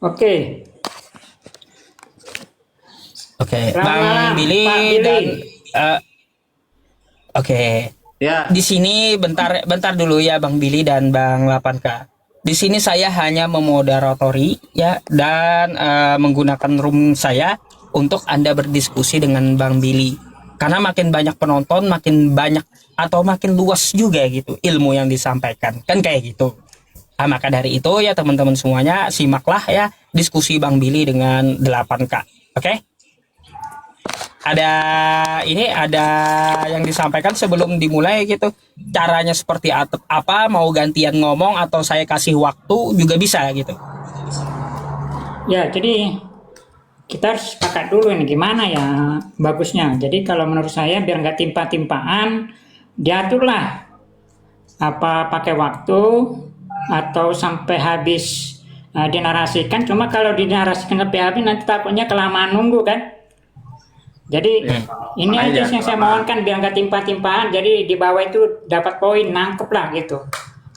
Oke, Oke, selamat Bang malam Billy Pak Billy. dan eh, oke. Ya, Di sini bentar dulu ya Bang Billy dan Bang 8K. Di sini saya hanya memoderatori ya dan menggunakan room saya untuk Anda berdiskusi dengan Bang Billy. Karena makin banyak penonton, makin banyak atau makin luas juga gitu ilmu yang disampaikan. Kan kayak gitu. Nah, maka dari itu ya teman-teman semuanya simaklah ya diskusi Bang Billy dengan 8K. Oke? Ada yang disampaikan sebelum dimulai gitu, caranya seperti apa, mau gantian ngomong atau saya kasih waktu juga bisa gitu. Ya, jadi kita harus sepakat dulu nih gimana ya bagusnya. Jadi kalau menurut saya biar nggak timpa-timpaan, diaturlah apa pakai waktu atau sampai habis dinarasikan. Cuma kalau dinarasikan sampai habis nanti takutnya kelamaan nunggu kan. Jadi ini makanya aja jangan yang saya kelamaan. mohonkan biar nggak timpa-timpaan. Jadi di bawah itu dapat poin, nangkep lah gitu.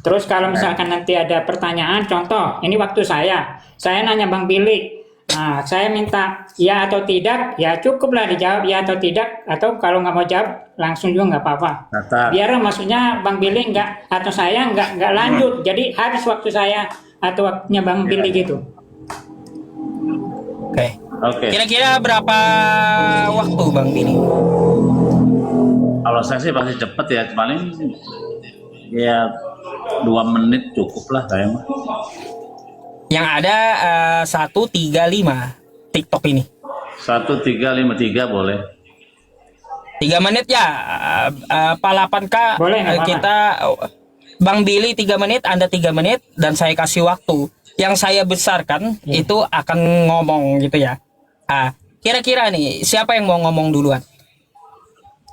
Terus kalau misalkan nanti ada pertanyaan, contoh ini waktu saya nanya Bang Billy, nah saya minta ya atau tidak, ya cukuplah dijawab ya atau tidak, atau kalau nggak mau jawab langsung juga nggak apa-apa. Catat. Biar maksudnya Bang Billy nggak atau saya nggak lanjut, jadi habis waktu saya atau waktunya Bang Billy gitu. Oke. Oke. Kira-kira berapa waktu Bang Billy? Kalau saya sih pasti cepet ya, paling ya 2 menit cukup lah saya mah. Yang ada 135 TikTok ini. 1353 boleh. 3 menit ya, Pak 8K Boleh, nggak apa-apa. kita Bang Billy 3 menit, Anda 3 menit dan saya kasih waktu. Yang saya besarkan itu akan ngomong gitu ya. Kira-kira nih siapa yang mau ngomong duluan?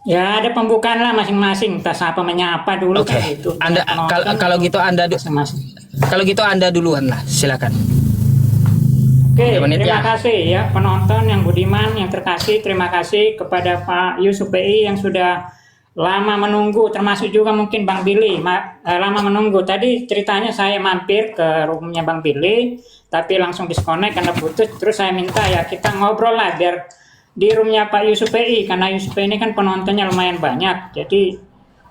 Ya ada pembukaan lah masing-masing, entah siapa menyapa dulu Oke. kayak gitu. Anda Penonton kalau gitu Anda masing-masing. kalau gitu Anda duluan lah, silakan. Oke, 3 menit terima ya. kasih ya penonton yang budiman, yang terkasih. Terima kasih kepada Pak Yusuf PI yang sudah lama menunggu, termasuk juga mungkin Bang Billy lama menunggu. Tadi ceritanya saya mampir ke rumahnya Bang Billy, tapi langsung disconnect karena putus. Terus saya minta ya kita ngobrol lah biar di roomnya Pak Yusuf PI, karena Yusuf PI ini kan penontonnya lumayan banyak. Jadi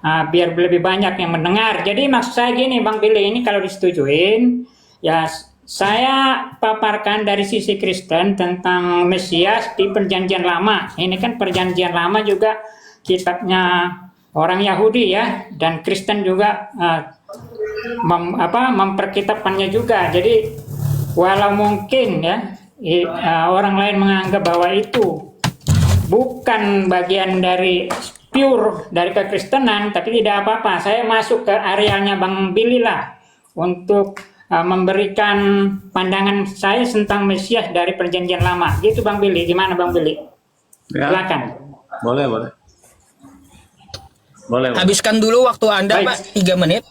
biar lebih banyak yang mendengar. Jadi maksud saya gini Bang Billy, ini kalau disetujuin ya saya paparkan dari sisi Kristen tentang Mesias di Perjanjian Lama. Ini kan Perjanjian Lama juga kitabnya orang Yahudi ya, dan Kristen juga memperkitabkannya juga. Jadi walau mungkin ya orang lain menganggap bahwa itu bukan bagian dari pure dari kekristenan, tapi tidak apa-apa. Saya masuk ke arealnya Bang Billy lah untuk memberikan pandangan saya tentang Mesias dari Perjanjian Lama. Gitu Bang Billy. Gimana Bang Billy? Ya, Silakan. boleh. Boleh. Habiskan dulu waktu Anda, Baik. Pak, 3 menit.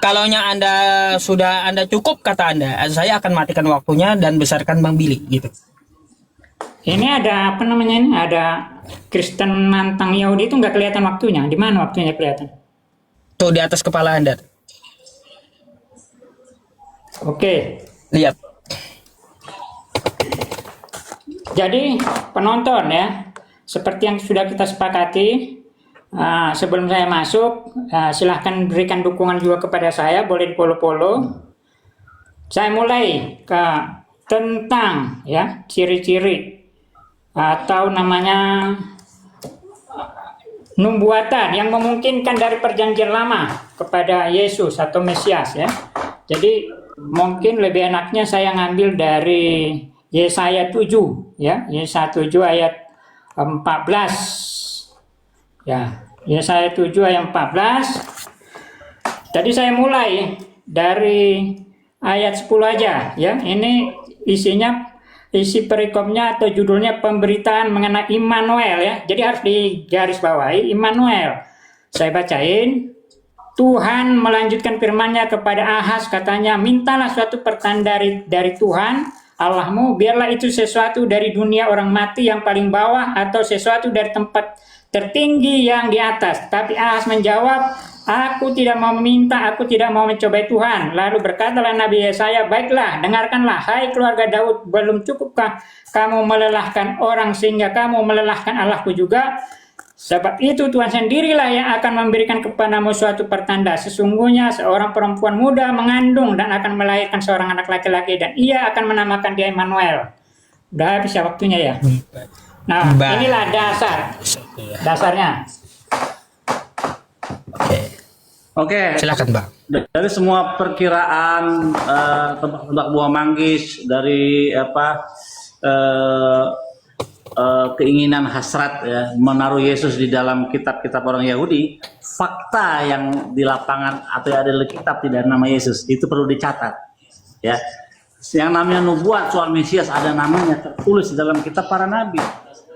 Kalaunya Anda cukup kata Anda, saya akan matikan waktunya dan besarkan Bang Billy gitu. Ini ada apa namanya ini? Ada Kristen nantang Yahudi itu nggak kelihatan waktunya. Di mana waktunya kelihatan? Tuh di atas kepala Anda. Oke. Lihat. Jadi penonton ya, seperti yang sudah kita sepakati, sebelum saya masuk, silahkan berikan dukungan juga kepada saya, boleh di follow. Saya mulai ke tentang ya ciri-ciri atau namanya nubuatan yang memungkinkan dari Perjanjian Lama kepada Yesus atau Mesias ya. Jadi mungkin lebih enaknya saya ngambil dari Yesaya 7 ya, Yesaya 7 ayat 14. Ya, Yesaya 7 ayat 14. Tadi saya mulai dari ayat 10 aja ya. Ini isi perikopnya atau judulnya pemberitaan mengenai Immanuel ya. Jadi harus digarisbawahi Immanuel. Saya bacain. Tuhan melanjutkan firman-Nya kepada Ahaz, katanya, mintalah suatu pertanda dari Tuhan Allahmu, biarlah itu sesuatu dari dunia orang mati yang paling bawah atau sesuatu dari tempat tertinggi yang di atas. Tapi Ahas menjawab, aku tidak mau meminta, aku tidak mau mencobai Tuhan. Lalu berkatalah Nabi Yesaya, baiklah, dengarkanlah, hai keluarga Daud, belum cukupkah kamu melelahkan orang sehingga kamu melelahkan Allahku juga? Sebab itu Tuhan sendirilah yang akan memberikan kepadamu suatu pertanda. Sesungguhnya seorang perempuan muda mengandung dan akan melahirkan seorang anak laki-laki, dan ia akan menamakan dia Immanuel. Udah habis ya waktunya ya. Nah, inilah dasarnya. Oke. Silakan Bang. Dari semua perkiraan tebak-tebak buah manggis, dari keinginan hasrat ya menaruh Yesus di dalam kitab-kitab orang Yahudi, fakta yang di lapangan atau yang ada di kitab tidak ada nama Yesus, itu perlu dicatat ya. Yang namanya nubuat soal Mesias ada namanya tertulis di dalam kitab para nabi,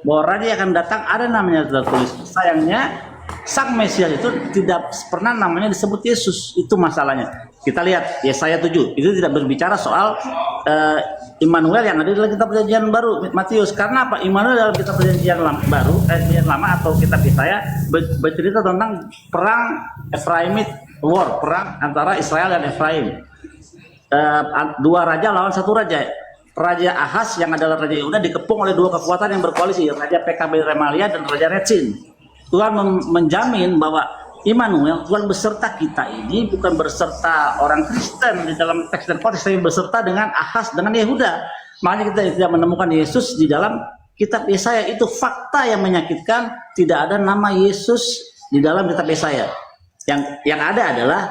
bahwa raja yang akan datang ada namanya tertulis. Sayangnya sang Mesias itu tidak pernah namanya disebut Yesus, itu masalahnya. Kita lihat Yesaya 7, itu tidak berbicara soal Immanuel yang ada dalam kitab perjanjian baru Matius. Karena apa? Immanuel dalam kitab perjanjian perjanjian lama atau kitab Yesaya bercerita tentang perang Ephraimite war, perang antara Israel dan Efraim. Dua raja lawan satu raja. Raja Ahas yang adalah raja Yehuda dikepung oleh dua kekuatan yang berkoalisi, Raja PKB Remalia dan Raja Retsin. Tuhan menjamin bahwa Immanuel, Tuhan beserta kita ini bukan berserta orang Kristen di dalam teks dan konteks, tapi beserta dengan Ahas, dengan Yehuda. Makanya kita tidak menemukan Yesus di dalam kitab Yesaya. Itu fakta yang menyakitkan, tidak ada nama Yesus di dalam kitab Yesaya. Yang ada adalah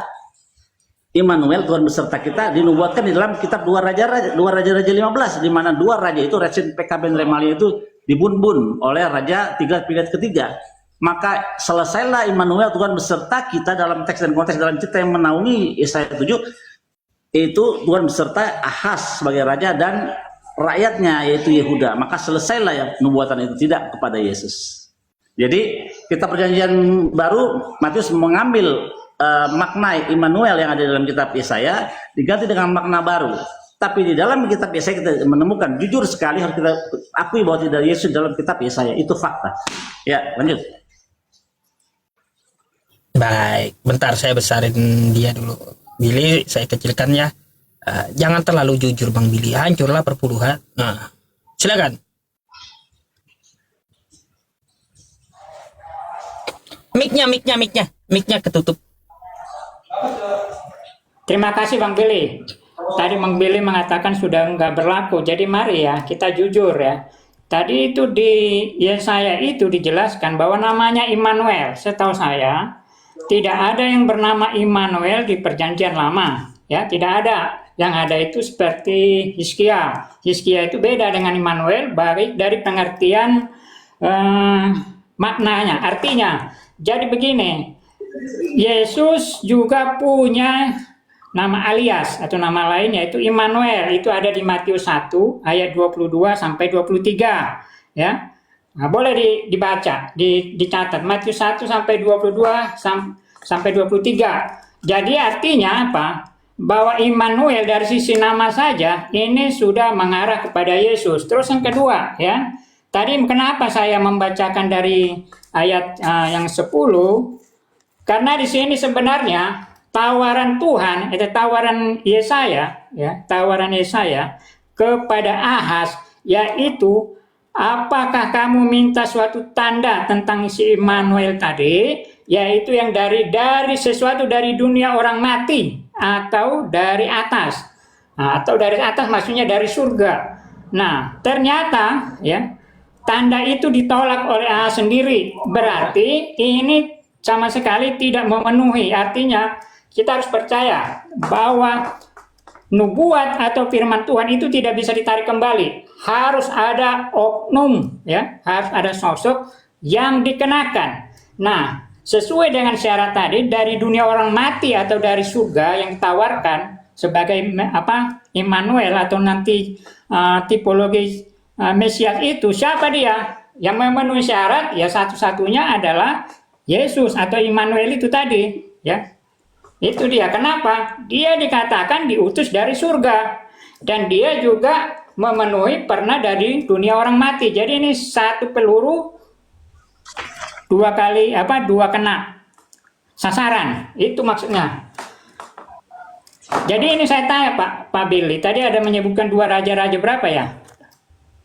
Immanuel, Tuhan beserta kita, dinubuatkan di dalam kitab dua raja 15, di mana dua raja itu, Retsin, PKB, dan Remalia itu dibun-bun oleh Raja Tiglat-Pileser ketiga. Maka selesailah Immanuel, Tuhan beserta kita dalam teks dan konteks dalam cerita yang menaungi Yesaya 7, itu Tuhan beserta Ahas sebagai raja dan rakyatnya yaitu Yehuda. Maka selesailah yang nubuatan itu, tidak kepada Yesus. Jadi kitab perjanjian baru Matius mengambil makna Immanuel yang ada dalam kitab Yesaya diganti dengan makna baru. Tapi di dalam kitab Yesaya kita menemukan, jujur sekali harus kita akui bahwa tidak ada Yesus dalam kitab Yesaya, itu fakta. Ya, lanjut. Baik, bentar saya besarin dia dulu. Billy, saya kecilkan ya. Jangan terlalu jujur Bang Billy, hancurlah perpuluhan. Nah, silakan. Mic-nya ketutup. Terima kasih Bang Billy. Tadi Bang Billy mengatakan sudah nggak berlaku. Jadi mari ya kita jujur ya. Tadi itu di Yesaya itu dijelaskan bahwa namanya Immanuel. Setahu saya tidak ada yang bernama Immanuel di perjanjian lama. Ya, tidak ada. Yang ada itu seperti Hizkia. Hizkia itu beda dengan Immanuel, baik dari pengertian maknanya. Artinya, jadi begini, Yesus juga punya nama alias atau nama lain yaitu Immanuel. Itu ada di Matius 1 ayat 22 sampai 23 ya. Nah, boleh dibaca, dicatat Matius 1 sampai 22 sampai 23. Jadi artinya apa? Bahwa Immanuel dari sisi nama saja ini sudah mengarah kepada Yesus. Terus yang kedua ya. Tadi kenapa saya membacakan dari ayat yang 10? Karena di sini sebenarnya tawaran Tuhan, itu tawaran Yesaya, ya, tawaran Yesaya kepada Ahas, yaitu apakah kamu minta suatu tanda tentang si Immanuel tadi, yaitu yang dari sesuatu dari dunia orang mati atau dari atas, atau dari atas maksudnya dari surga. Nah, ternyata ya tanda itu ditolak oleh Ahas sendiri, berarti ini sama sekali tidak memenuhi. Artinya kita harus percaya bahwa nubuat atau firman Tuhan itu tidak bisa ditarik kembali. Harus ada oknum, ya, harus ada sosok yang dikenakan. Nah, sesuai dengan syarat tadi, dari dunia orang mati atau dari surga yang ditawarkan sebagai Immanuel atau nanti tipologi Mesias itu, siapa dia? Yang memenuhi syarat ya satu-satunya adalah Yesus atau Immanuel itu tadi, ya. Itu dia. Kenapa? Dia dikatakan diutus dari surga dan dia juga memenuhi pernah dari dunia orang mati. Jadi ini satu peluru dua kali dua kena sasaran, itu maksudnya. Jadi ini saya tanya Pak Billy, tadi ada menyebutkan dua raja-raja berapa ya?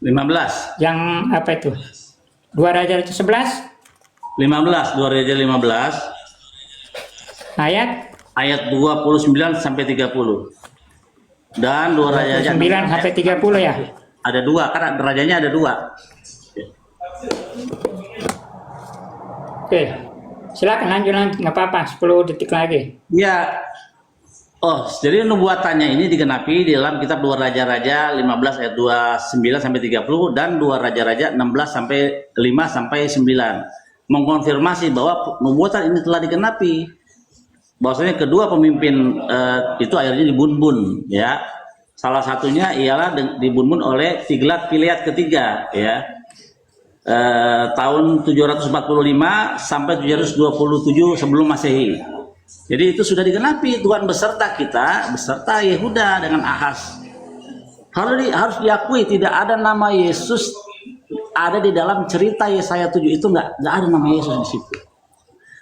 15. Yang apa itu? Dua raja-raja 11? 15, 2 Raja 15 Ayat ayat 29 sampai 30. Dan 2 Raja 9 sampai 30 ya. ada dua, karena rajanya ada dua. Oke. Silakan lanjut nggak apa-apa, 10 detik lagi. Ya. Oh, jadi nubuatannya ini digenapi di dalam kitab 2 Raja-Raja 15 ayat 29 sampai 30 dan 2 Raja-Raja 16 sampai 5 sampai 9. Mengkonfirmasi bahwa nubuatan ini telah digenapi. Bahwasanya kedua pemimpin itu akhirnya dibunbun, ya. Salah satunya ialah dibunbun oleh Tiglat-Pileser ketiga, ya. Tahun 745 sampai 727 sebelum Masehi. Jadi itu sudah digenapi, Tuhan beserta kita, beserta Yehuda dengan Ahaz. Harus diakui tidak ada nama Yesus ada di dalam cerita Yesaya 7 itu nggak ada nama Yesus di situ.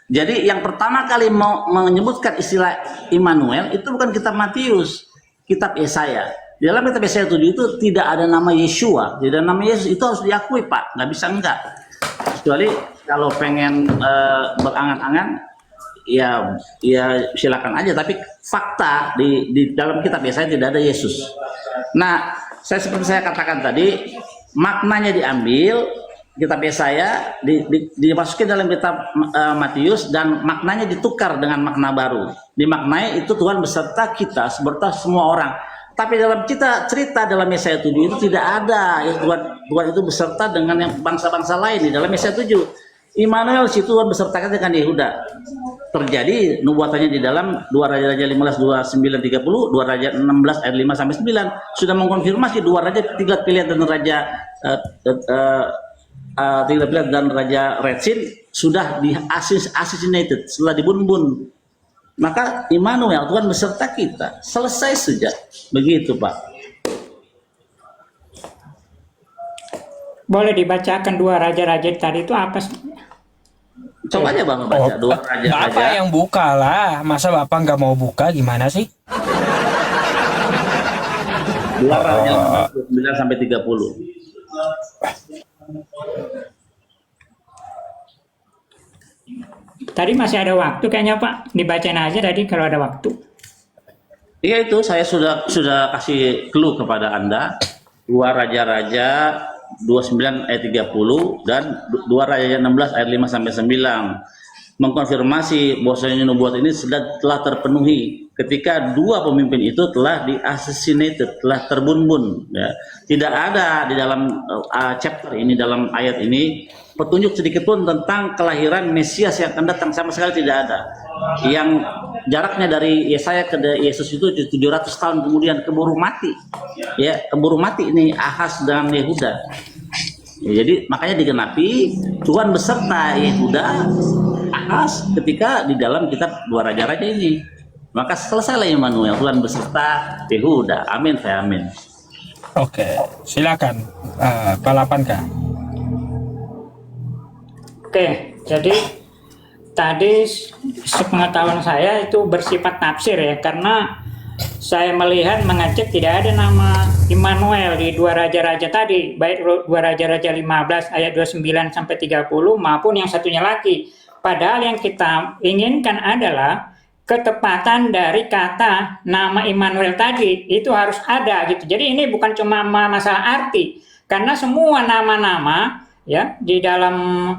Jadi yang pertama kali mau menyebutkan istilah Immanuel itu bukan kitab Matius, kitab Yesaya. Di dalam kitab Yesaya 7 itu tidak ada nama Yeshua, tidak ada nama Yesus, itu harus diakui Pak, nggak bisa enggak. Kecuali kalau pengen berangan-angan, ya silakan aja. Tapi fakta di dalam kitab Yesaya tidak ada Yesus. Nah, seperti saya katakan tadi, maknanya diambil kitab Yesaya dimasukin dalam kitab Matius dan maknanya ditukar dengan makna baru. Dimaknai itu Tuhan beserta kita, beserta semua orang. Tapi dalam cerita dalam Yesaya 7 itu tidak ada ya Tuhan itu beserta dengan yang bangsa-bangsa lain di dalam Yesaya 7. Immanuel si Tuhan beserta dengan Yehuda. Terjadi nubuatannya di dalam 2 Raja-Raja 15 29 30, 2 Raja 16 ayat 5 sampai 9 sudah mengkonfirmasi 2 raja Tiglat-Pileser dan raja Tiglat-Pileser dan raja Retsin sudah assassinated, setelah dibunuh. Maka Immanuel, Tuhan beserta kita, selesai saja. Begitu Pak. Boleh dibacakan 2 raja-raja tadi itu apa sih? Coba aja Bang baca 2 raja-raja. Bapak yang buka lah, masa Bapak nggak mau buka gimana sih? 2 Raja 9 sampai 30. Tadi masih ada waktu kayaknya Pak, dibacain aja tadi kalau ada waktu. Iya itu saya sudah kasih clue kepada Anda. 2 Raja-Raja 29 ayat 30 dan 2 Raja 16 ayat 5 sampai 9 mengkonfirmasi bahwasanya nubuat ini sudah telah terpenuhi ketika dua pemimpin itu telah di-assassinated, telah terbunbun, ya. Tidak ada di dalam chapter ini, dalam ayat ini petunjuk sedikit pun tentang kelahiran Mesias yang akan datang, sama sekali tidak ada. Yang jaraknya dari Yesaya ke Yesus itu 700 tahun kemudian keburu mati. Ya, keburu mati ini Ahaz dan Yehuda. Ya, jadi makanya digenapi Tuhan beserta Yehuda, Ahaz ketika di dalam kitab 2 Raja-Raja ini. Maka selesailah Immanuel, Tuhan beserta Yehuda. Amin, saya amin. Oke, silakan Pak Lapanka. Oke, jadi tadi sepengetahuan saya itu bersifat tafsir ya, karena saya melihat mengecek tidak ada nama Immanuel di 2 raja-raja tadi, baik 2 raja-raja 15 ayat 29 sampai 30 maupun yang satunya lagi. Padahal yang kita inginkan adalah ketepatan dari kata nama Immanuel tadi, itu harus ada gitu. Jadi ini bukan cuma masalah arti, karena semua nama-nama ya di dalam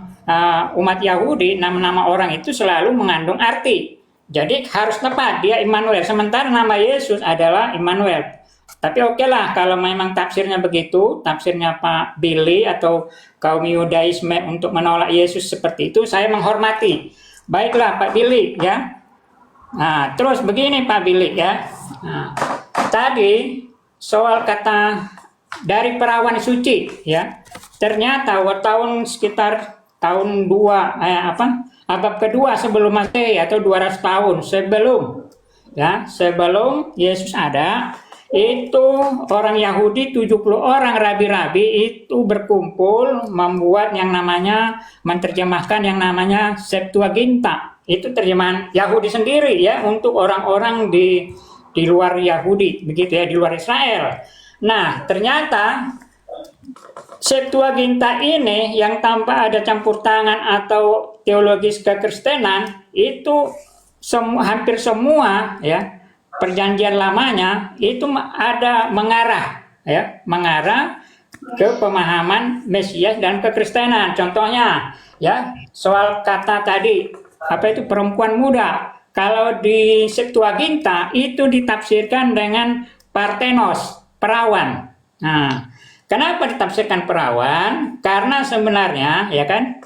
umat Yahudi, nama-nama orang itu selalu mengandung arti. Jadi harus tepat, dia Immanuel. Sementara nama Yesus adalah Immanuel. Tapi oke lah, kalau memang tafsirnya begitu, tafsirnya Pak Billy atau kaum Yudaisme untuk menolak Yesus seperti itu, saya menghormati. Baiklah Pak Billy ya. Nah, terus begini Pak Billy ya. Nah, tadi soal kata dari perawan suci ya. Ternyata sekitar tahun 2 abad kedua sebelum Masehi atau 200 tahun sebelum Yesus ada, itu orang Yahudi 70 orang rabi-rabi itu berkumpul membuat yang namanya, menerjemahkan yang namanya Septuaginta. Itu terjemahan Yahudi sendiri ya, untuk orang-orang di luar Yahudi, begitu ya, di luar Israel. Nah, ternyata Septuaginta ini yang tanpa ada campur tangan atau teologis kekristenan itu hampir semua ya, perjanjian lamanya itu ada mengarah ke pemahaman Mesias dan kekristenan. Contohnya ya, soal kata tadi apa itu perempuan muda. Kalau di Septuaginta itu ditafsirkan dengan parthenos, perawan. Nah, kenapa ditafsirkan perawan? Karena sebenarnya ya kan,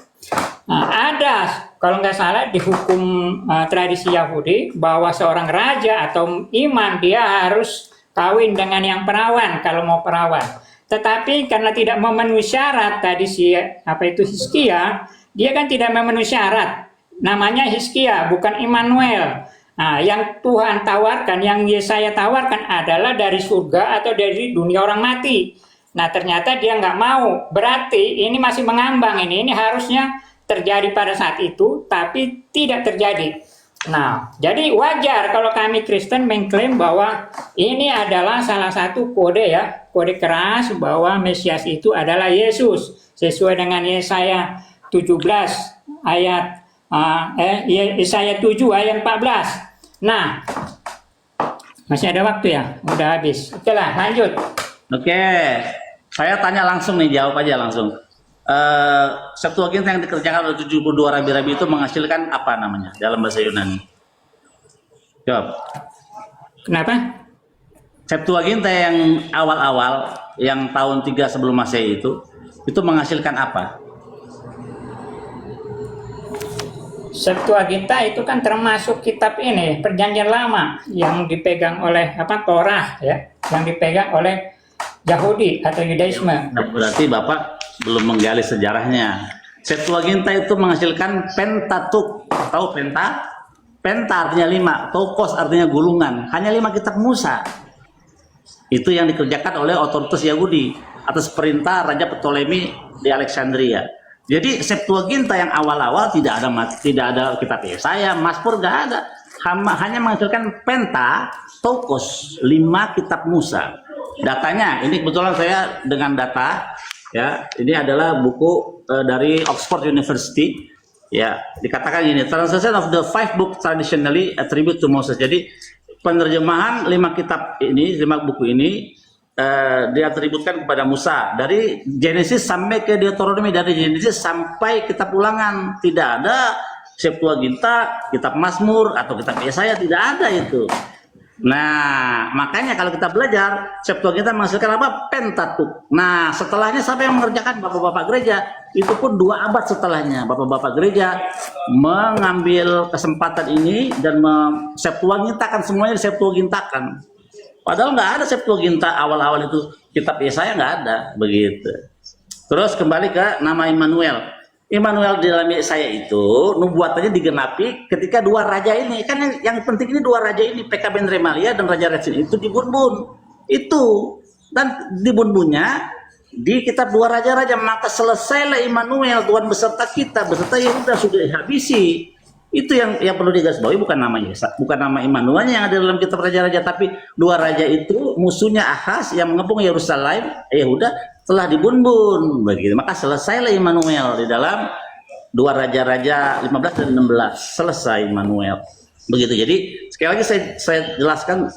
ada kalau nggak salah di hukum tradisi Yahudi bahwa seorang raja atau imam dia harus kawin dengan yang perawan kalau mau perawan. Tetapi karena tidak memenuhi syarat tadi Hizkia, dia kan tidak memenuhi syarat. Namanya Hizkia bukan Immanuel. Nah, yang Tuhan tawarkan, yang Yesaya tawarkan adalah dari surga atau dari dunia orang mati. Nah, ternyata dia nggak mau. Berarti ini masih mengambang ini harusnya terjadi pada saat itu, tapi tidak terjadi. Nah, jadi wajar kalau kami Kristen mengklaim bahwa ini adalah salah satu kode keras bahwa Mesias itu adalah Yesus, sesuai dengan Yesaya 17 ayat Yesaya 7 ayat 14. Nah, masih ada waktu ya? Udah habis. Oke lah, lanjut. Oke, saya tanya langsung nih, jawab aja langsung. Septuaginta yang dikerjakan oleh 72 rabi-rabi itu menghasilkan apa namanya dalam bahasa Yunani? Jawab. Kenapa? Septuaginta yang awal-awal, yang tahun 3 sebelum Masehi itu menghasilkan apa? Septuaginta itu kan termasuk kitab ini Perjanjian Lama yang dipegang oleh Torah ya, yang dipegang oleh Yahudi atau Yudaisme. Nah, berarti Bapak belum menggali sejarahnya. Septuaginta itu menghasilkan Pentateuch. Tahu penta? Penta artinya 5, Tokos artinya gulungan. Hanya 5 kitab Musa. Itu yang dikerjakan oleh otoritas Yahudi atas perintah Raja Ptolemy di Alexandria. Jadi Septuaginta yang awal-awal tidak ada kitab Yesaya, Mazmur, nggak ada. Hanya menghasilkan Pentateuch, 5 kitab Musa. Datanya, ini kebetulan saya dengan data ya, ini adalah buku dari Oxford University ya, dikatakan ini translation of the 5 book traditionally attributed to Moses. Jadi penerjemahan 5 kitab ini, 5 buku ini diatributkan kepada Musa dari Genesis sampai ke Deuteronomi, dari Genesis sampai kitab Ulangan. Tidak ada Septuaginta, kitab Mazmur atau kitab Yesaya, tidak ada itu. Nah, makanya kalau kita belajar Septuaginta menghasilkan apa? Pentateuch. Nah, setelahnya siapa yang mengerjakan? Bapak-bapak gereja. Itu pun 2 abad setelahnya bapak-bapak gereja mengambil kesempatan ini dan Septuagintakan semuanya, Septuagintakan. Padahal nggak ada Septuaginta awal-awal itu, kitab Yesaya nggak ada, begitu. Terus kembali ke nama Immanuel. Immanuel di dalam Yesaya itu nubuatannya digenapi ketika 2 raja ini. Kan yang penting ini 2 raja ini, Pekah ben Remalia dan Raja Rezin itu dibun-bun. Itu. Dan dibun-bunnya di kitab 2 raja-raja, maka selesailah Immanuel, Tuhan beserta kita, beserta Yehuda sudah dihabisi. Itu yang perlu digarisbawahi, bukan nama Yesus, bukan nama Immanuel yang ada dalam kitab raja-raja, tapi 2 raja itu musuhnya Ahaz yang mengepung Yerusalem, Yehuda telah dibun-bun begitu. Maka selesailah Immanuel di dalam 2 raja-raja 15 dan 16, selesai Immanuel. Begitu. Jadi sekali lagi saya jelaskan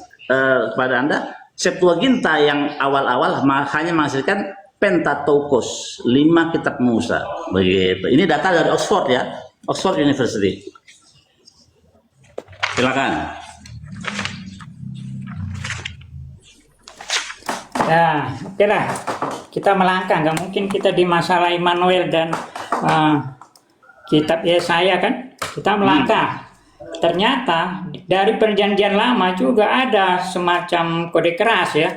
kepada Anda, Septuaginta yang awal-awal hanya menghasilkan Pentateuch, 5 kitab Musa. Begitu. Ini data dari Oxford ya, Oxford University. Silakan. Ya, oke lah. Kita melangkah, nggak mungkin kita di masalah Immanuel dan kitab Yesaya kan. Kita melangkah. Ternyata dari Perjanjian Lama juga ada semacam kode keras ya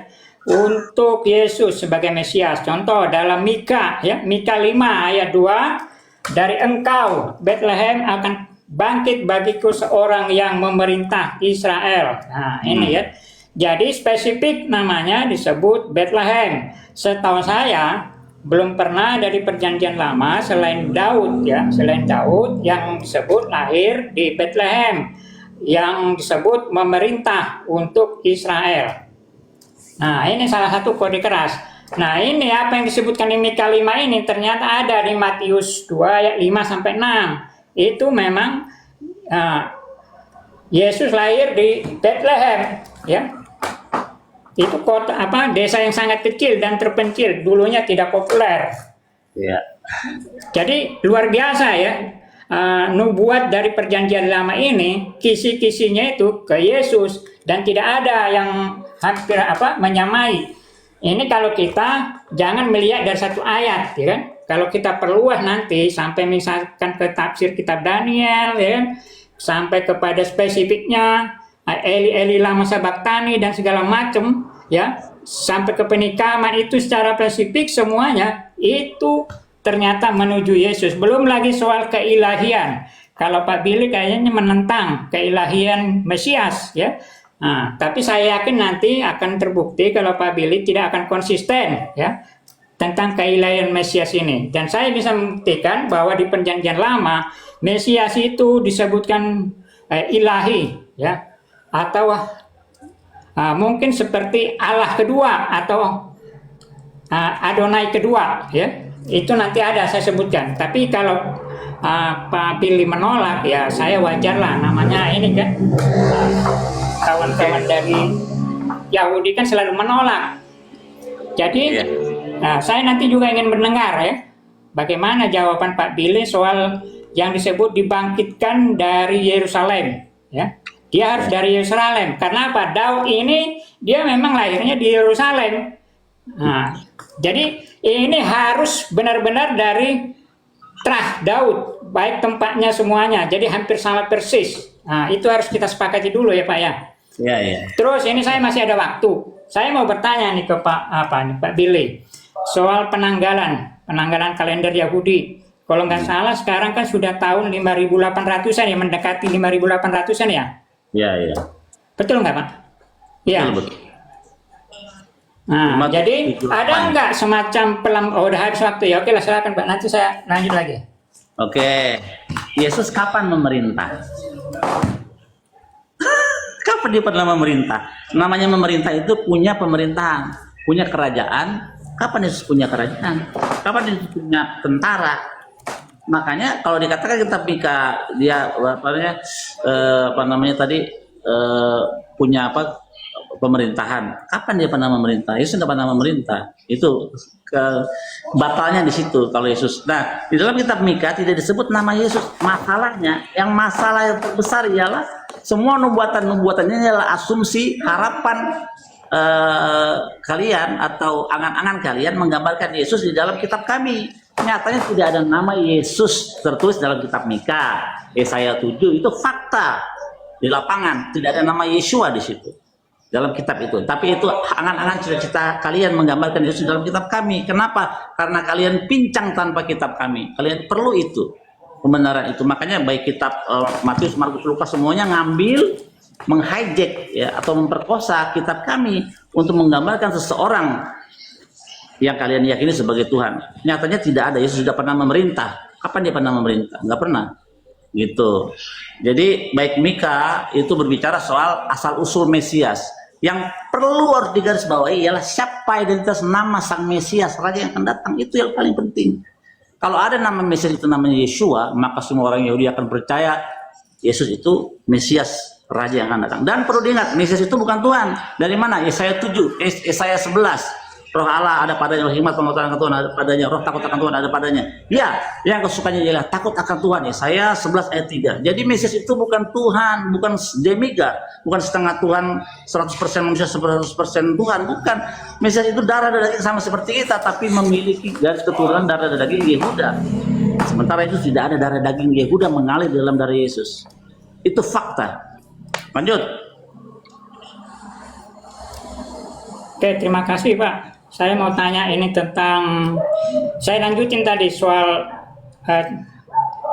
untuk Yesus sebagai Mesias. Contoh dalam Mika ya, Mika 5 ayat 2, dari engkau Bethlehem akan bangkit bagiku seorang yang memerintah Israel. Nah, ini ya. Jadi spesifik namanya disebut Bethlehem. Setahu saya belum pernah dari perjanjian lama selain Daud ya, selain Daud yang disebut lahir di Bethlehem, yang disebut memerintah untuk Israel. Nah, ini salah satu kode keras. Nah, ini apa yang disebutkan di Mika 5 ini ternyata ada di Matius 2 ayat 5 sampai 6. Itu memang Yesus lahir di Bethlehem ya. Itu kota desa yang sangat kecil dan terpencil, dulunya tidak populer. Ya. Jadi luar biasa ya. Nubuat dari perjanjian lama ini kisi-kisinya itu ke Yesus dan tidak ada yang hampir menyamai. Ini kalau kita jangan melihat dari satu ayat ya kan. Kalau kita perluas nanti sampai misalkan ke tafsir kitab Daniel ya kan, sampai kepada spesifiknya Eli lama sabaktani dan segala macam ya, sampai ke penikaman itu secara spesifik semuanya itu ternyata menuju Yesus. Belum lagi soal keilahian. Kalau Pak Billy kayaknya menentang keilahian Mesias ya. Nah, tapi saya yakin nanti akan terbukti kalau Pak Billy tidak akan konsisten ya tentang keilahian Mesias ini. Dan saya bisa membuktikan bahwa di perjanjian lama Mesias itu disebutkan ilahi ya, atau mungkin seperti Allah kedua atau Adonai kedua ya, itu nanti ada saya sebutkan. Tapi kalau Pak Billy menolak ya saya wajar lah, namanya ini kan kawan-kawan dari Yahudi kan selalu menolak. Jadi saya nanti juga ingin mendengar ya bagaimana jawaban Pak Billy soal yang disebut dibangkitkan dari Yerusalem ya. Dia harus dari Yerusalem. Karena apa? Daud ini dia memang lahirnya di Yerusalem. Nah, jadi ini harus benar-benar dari Trah Daud, baik tempatnya semuanya. Jadi hampir sama persis. Nah, itu harus kita sepakati dulu ya Pak ya. Ya, ya. Terus ini saya masih ada waktu. Saya mau bertanya nih ke Pak Billy soal penanggalan kalender Yahudi. Kalau nggak salah sekarang kan sudah tahun 5.800-an ya, mendekati 5.800-an ya. Ya, ya. Betul nggak Pak? Iya. Betul. Nah, jadi ada nggak semacam udah habis waktu ya? Oke lah, silakan Pak. Nanti saya lanjut lagi. Oke. Yesus kapan memerintah? Kapan dia pernah memerintah? Namanya memerintah itu punya pemerintahan, punya kerajaan. Kapan Yesus punya kerajaan? Kapan Yesus punya tentara? Makanya kalau dikatakan kitab Mika dia punya pemerintahan. Kapan dia pernah memerintah? Yesus tidak pernah memerintah. Itu batalnya di situ kalau Yesus. Nah, di dalam kitab Mika tidak disebut nama Yesus. Masalahnya, masalah yang terbesar ialah semua nubuatannya adalah asumsi, harapan kalian atau angan-angan kalian menggambarkan Yesus di dalam kitab kami. Nyatanya tidak ada nama Yesus tertulis dalam kitab Mika, Yesaya 7, itu fakta di lapangan, tidak ada nama Yeshua di situ dalam kitab itu. Tapi itu angan-angan cita-cita kalian menggambarkan Yesus dalam kitab kami. Kenapa? Karena kalian pincang tanpa kitab kami. Kalian perlu itu, kebenaran itu. Makanya baik kitab Matius, Markus, Lukas semuanya ngambil, menghijack ya atau memperkosa kitab kami untuk menggambarkan seseorang yang kalian yakini sebagai Tuhan. Nyatanya tidak ada. Yesus sudah pernah memerintah. Kapan dia pernah memerintah? Enggak pernah. Gitu. Jadi baik Mika itu berbicara soal asal usul Mesias. Yang perlu harus digarisbawahi ialah siapa identitas nama sang Mesias, raja yang akan datang. Itu yang paling penting. Kalau ada nama Mesias itu namanya Yeshua, maka semua orang Yahudi akan percaya Yesus itu Mesias, raja yang akan datang. Dan perlu diingat, Mesias itu bukan Tuhan. Dari mana? Yesaya 7, Yesaya 11. Roh Allah ada padanya, roh hikmat pengetahuan akan Tuhan ada padanya, roh takut akan Tuhan ada padanya. Ya, yang kesukaannya ialah takut akan Tuhan. Ya, saya 11 ayat 3. Jadi Mesias itu bukan Tuhan, bukan demigod, bukan setengah Tuhan, 100% manusia, 100% Tuhan, bukan. Mesias itu darah dan daging sama seperti kita, tapi memiliki garis keturunan darah dan daging Yehuda. Sementara itu tidak ada darah daging Yehuda mengalir dalam darah Yesus. Itu fakta. Lanjut. Oke, terima kasih Pak. Saya mau tanya ini tentang, saya lanjutin tadi soal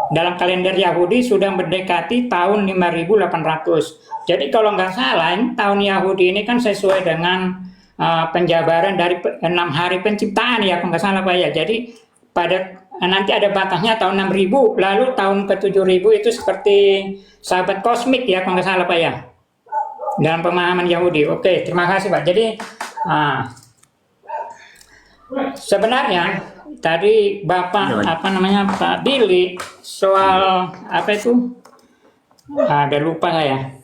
dalam kalender Yahudi sudah mendekati tahun 5800. Jadi kalau nggak salah, ini tahun Yahudi ini kan sesuai dengan penjabaran dari 6 hari penciptaan ya, kalau nggak salah Pak ya. Jadi pada nanti ada batasnya tahun 6000, lalu tahun ke 7000 itu seperti sahabat kosmik ya, kalau nggak salah Pak ya, dalam pemahaman Yahudi. Oke, terima kasih Pak. Jadi sebenarnya tadi Bapak Pak Billy soal apa itu? Ada lupa saya.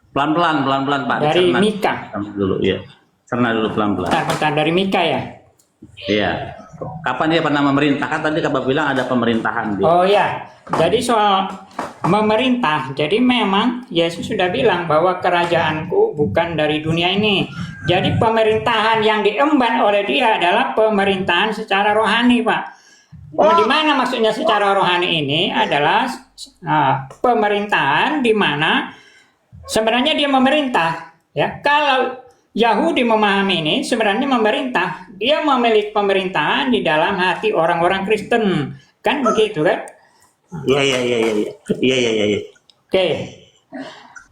Pelan-pelan Pak. Dari Dicerna Mika. dulu ya. Cerna dulu pelan-pelan. Bentar, dari Mika ya. Iya. Kapan dia pernah memerintah? Kan tadi Bapak bilang ada pemerintahan. Oh ya. Jadi soal memerintah, jadi memang Yesus sudah bilang bahwa kerajaanku bukan dari dunia ini. Jadi pemerintahan yang diemban oleh dia adalah pemerintahan secara rohani, Pak. Di mana maksudnya secara rohani ini adalah pemerintahan di mana sebenarnya dia memerintah, ya. Kalau Yahudi memahami ini sebenarnya memerintah, dia memiliki pemerintahan di dalam hati orang-orang Kristen, kan begitu kan? Iya. Oke.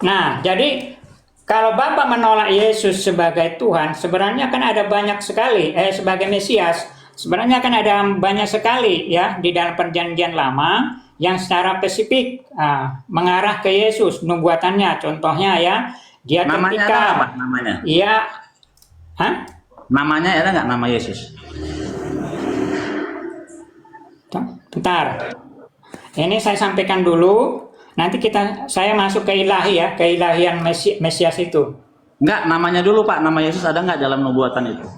Nah, jadi kalau Bapak menolak Yesus sebagai Tuhan, sebenarnya kan ada banyak sekali sebagai Mesias, sebenarnya kan ada banyak sekali ya di dalam Perjanjian Lama yang secara spesifik mengarah ke Yesus nubuatannya. Contohnya ya, dia namanya ketika ada apa namanya? Iya. Namanya ada nggak nama Yesus? Bentar. Ini saya sampaikan dulu. Nanti saya masuk ke ilahi ya, keilahian Mesias itu. Enggak, namanya dulu Pak. Nama Yesus ada nggak dalam nubuatan itu?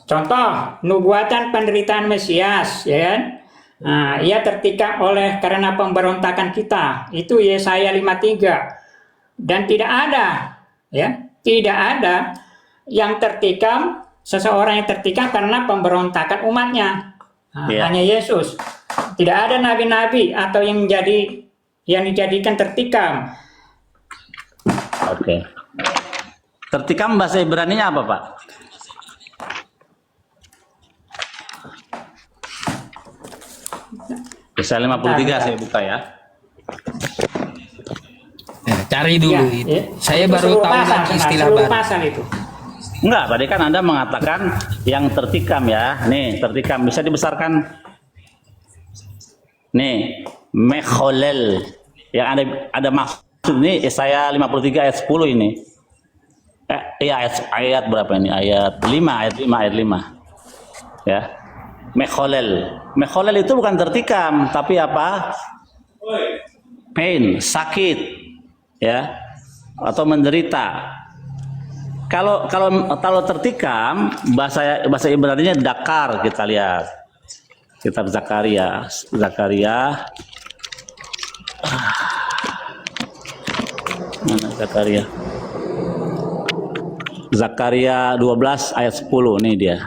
Contoh, nubuatan penderitaan Mesias, ya kan? Nah, ia tertikam oleh karena pemberontakan kita. Itu Yesaya 53. Dan tidak ada, ya, tidak ada yang tertikam, seseorang yang tertikam karena pemberontakan umatnya. Hanya Yesus. Tidak ada nabi-nabi atau yang dijadikan tertikam. Oke. Tertikam bahasa Ibrani-nya apa, Pak? Yesaya 53 saya buka ya. Cari dulu itu. Ya. Saya baru tahu lagi istilah baru. Pasal itu. Enggak, tadi kan Anda mengatakan yang tertikam ya. Nih, tertikam bisa dibesarkan. Nih, mekholel. Yang ada maksud nih Yesaya 53 ayat 10 ini. Iya ayat berapa ini? Ayat 5. Ya. Mekholel. Mekholel itu bukan tertikam, tapi apa? Pain, sakit. Ya. Atau menderita. Kalau tertikam, bahasa Ibrani-nya dakar, kita lihat. Kitab Zakaria. Mana Zakaria? Zakaria 12 ayat 10, nih dia.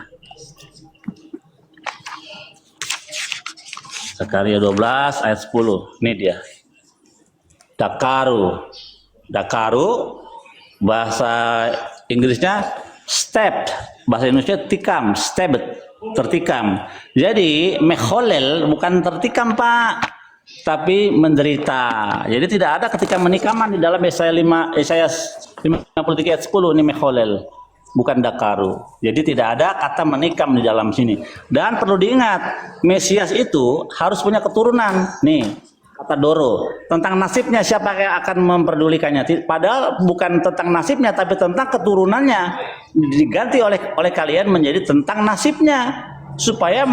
Zakaria 12 ayat 10, nih dia. Dakaru, bahasa Inggrisnya step, bahasa Indonesia tikam, stabbed, tertikam. Jadi mekholel bukan tertikam Pak, tapi menderita. Jadi tidak ada ketika menikaman di dalam Yesaya 53 ayat 10 ini mekholel, bukan dakaru. Jadi tidak ada kata menikam di dalam sini. Dan perlu diingat, Mesias itu harus punya keturunan. Nih, kata Doro, tentang nasibnya siapa yang akan memperdulikannya. Padahal bukan tentang nasibnya, tapi tentang keturunannya. Diganti oleh kalian menjadi tentang nasibnya, supaya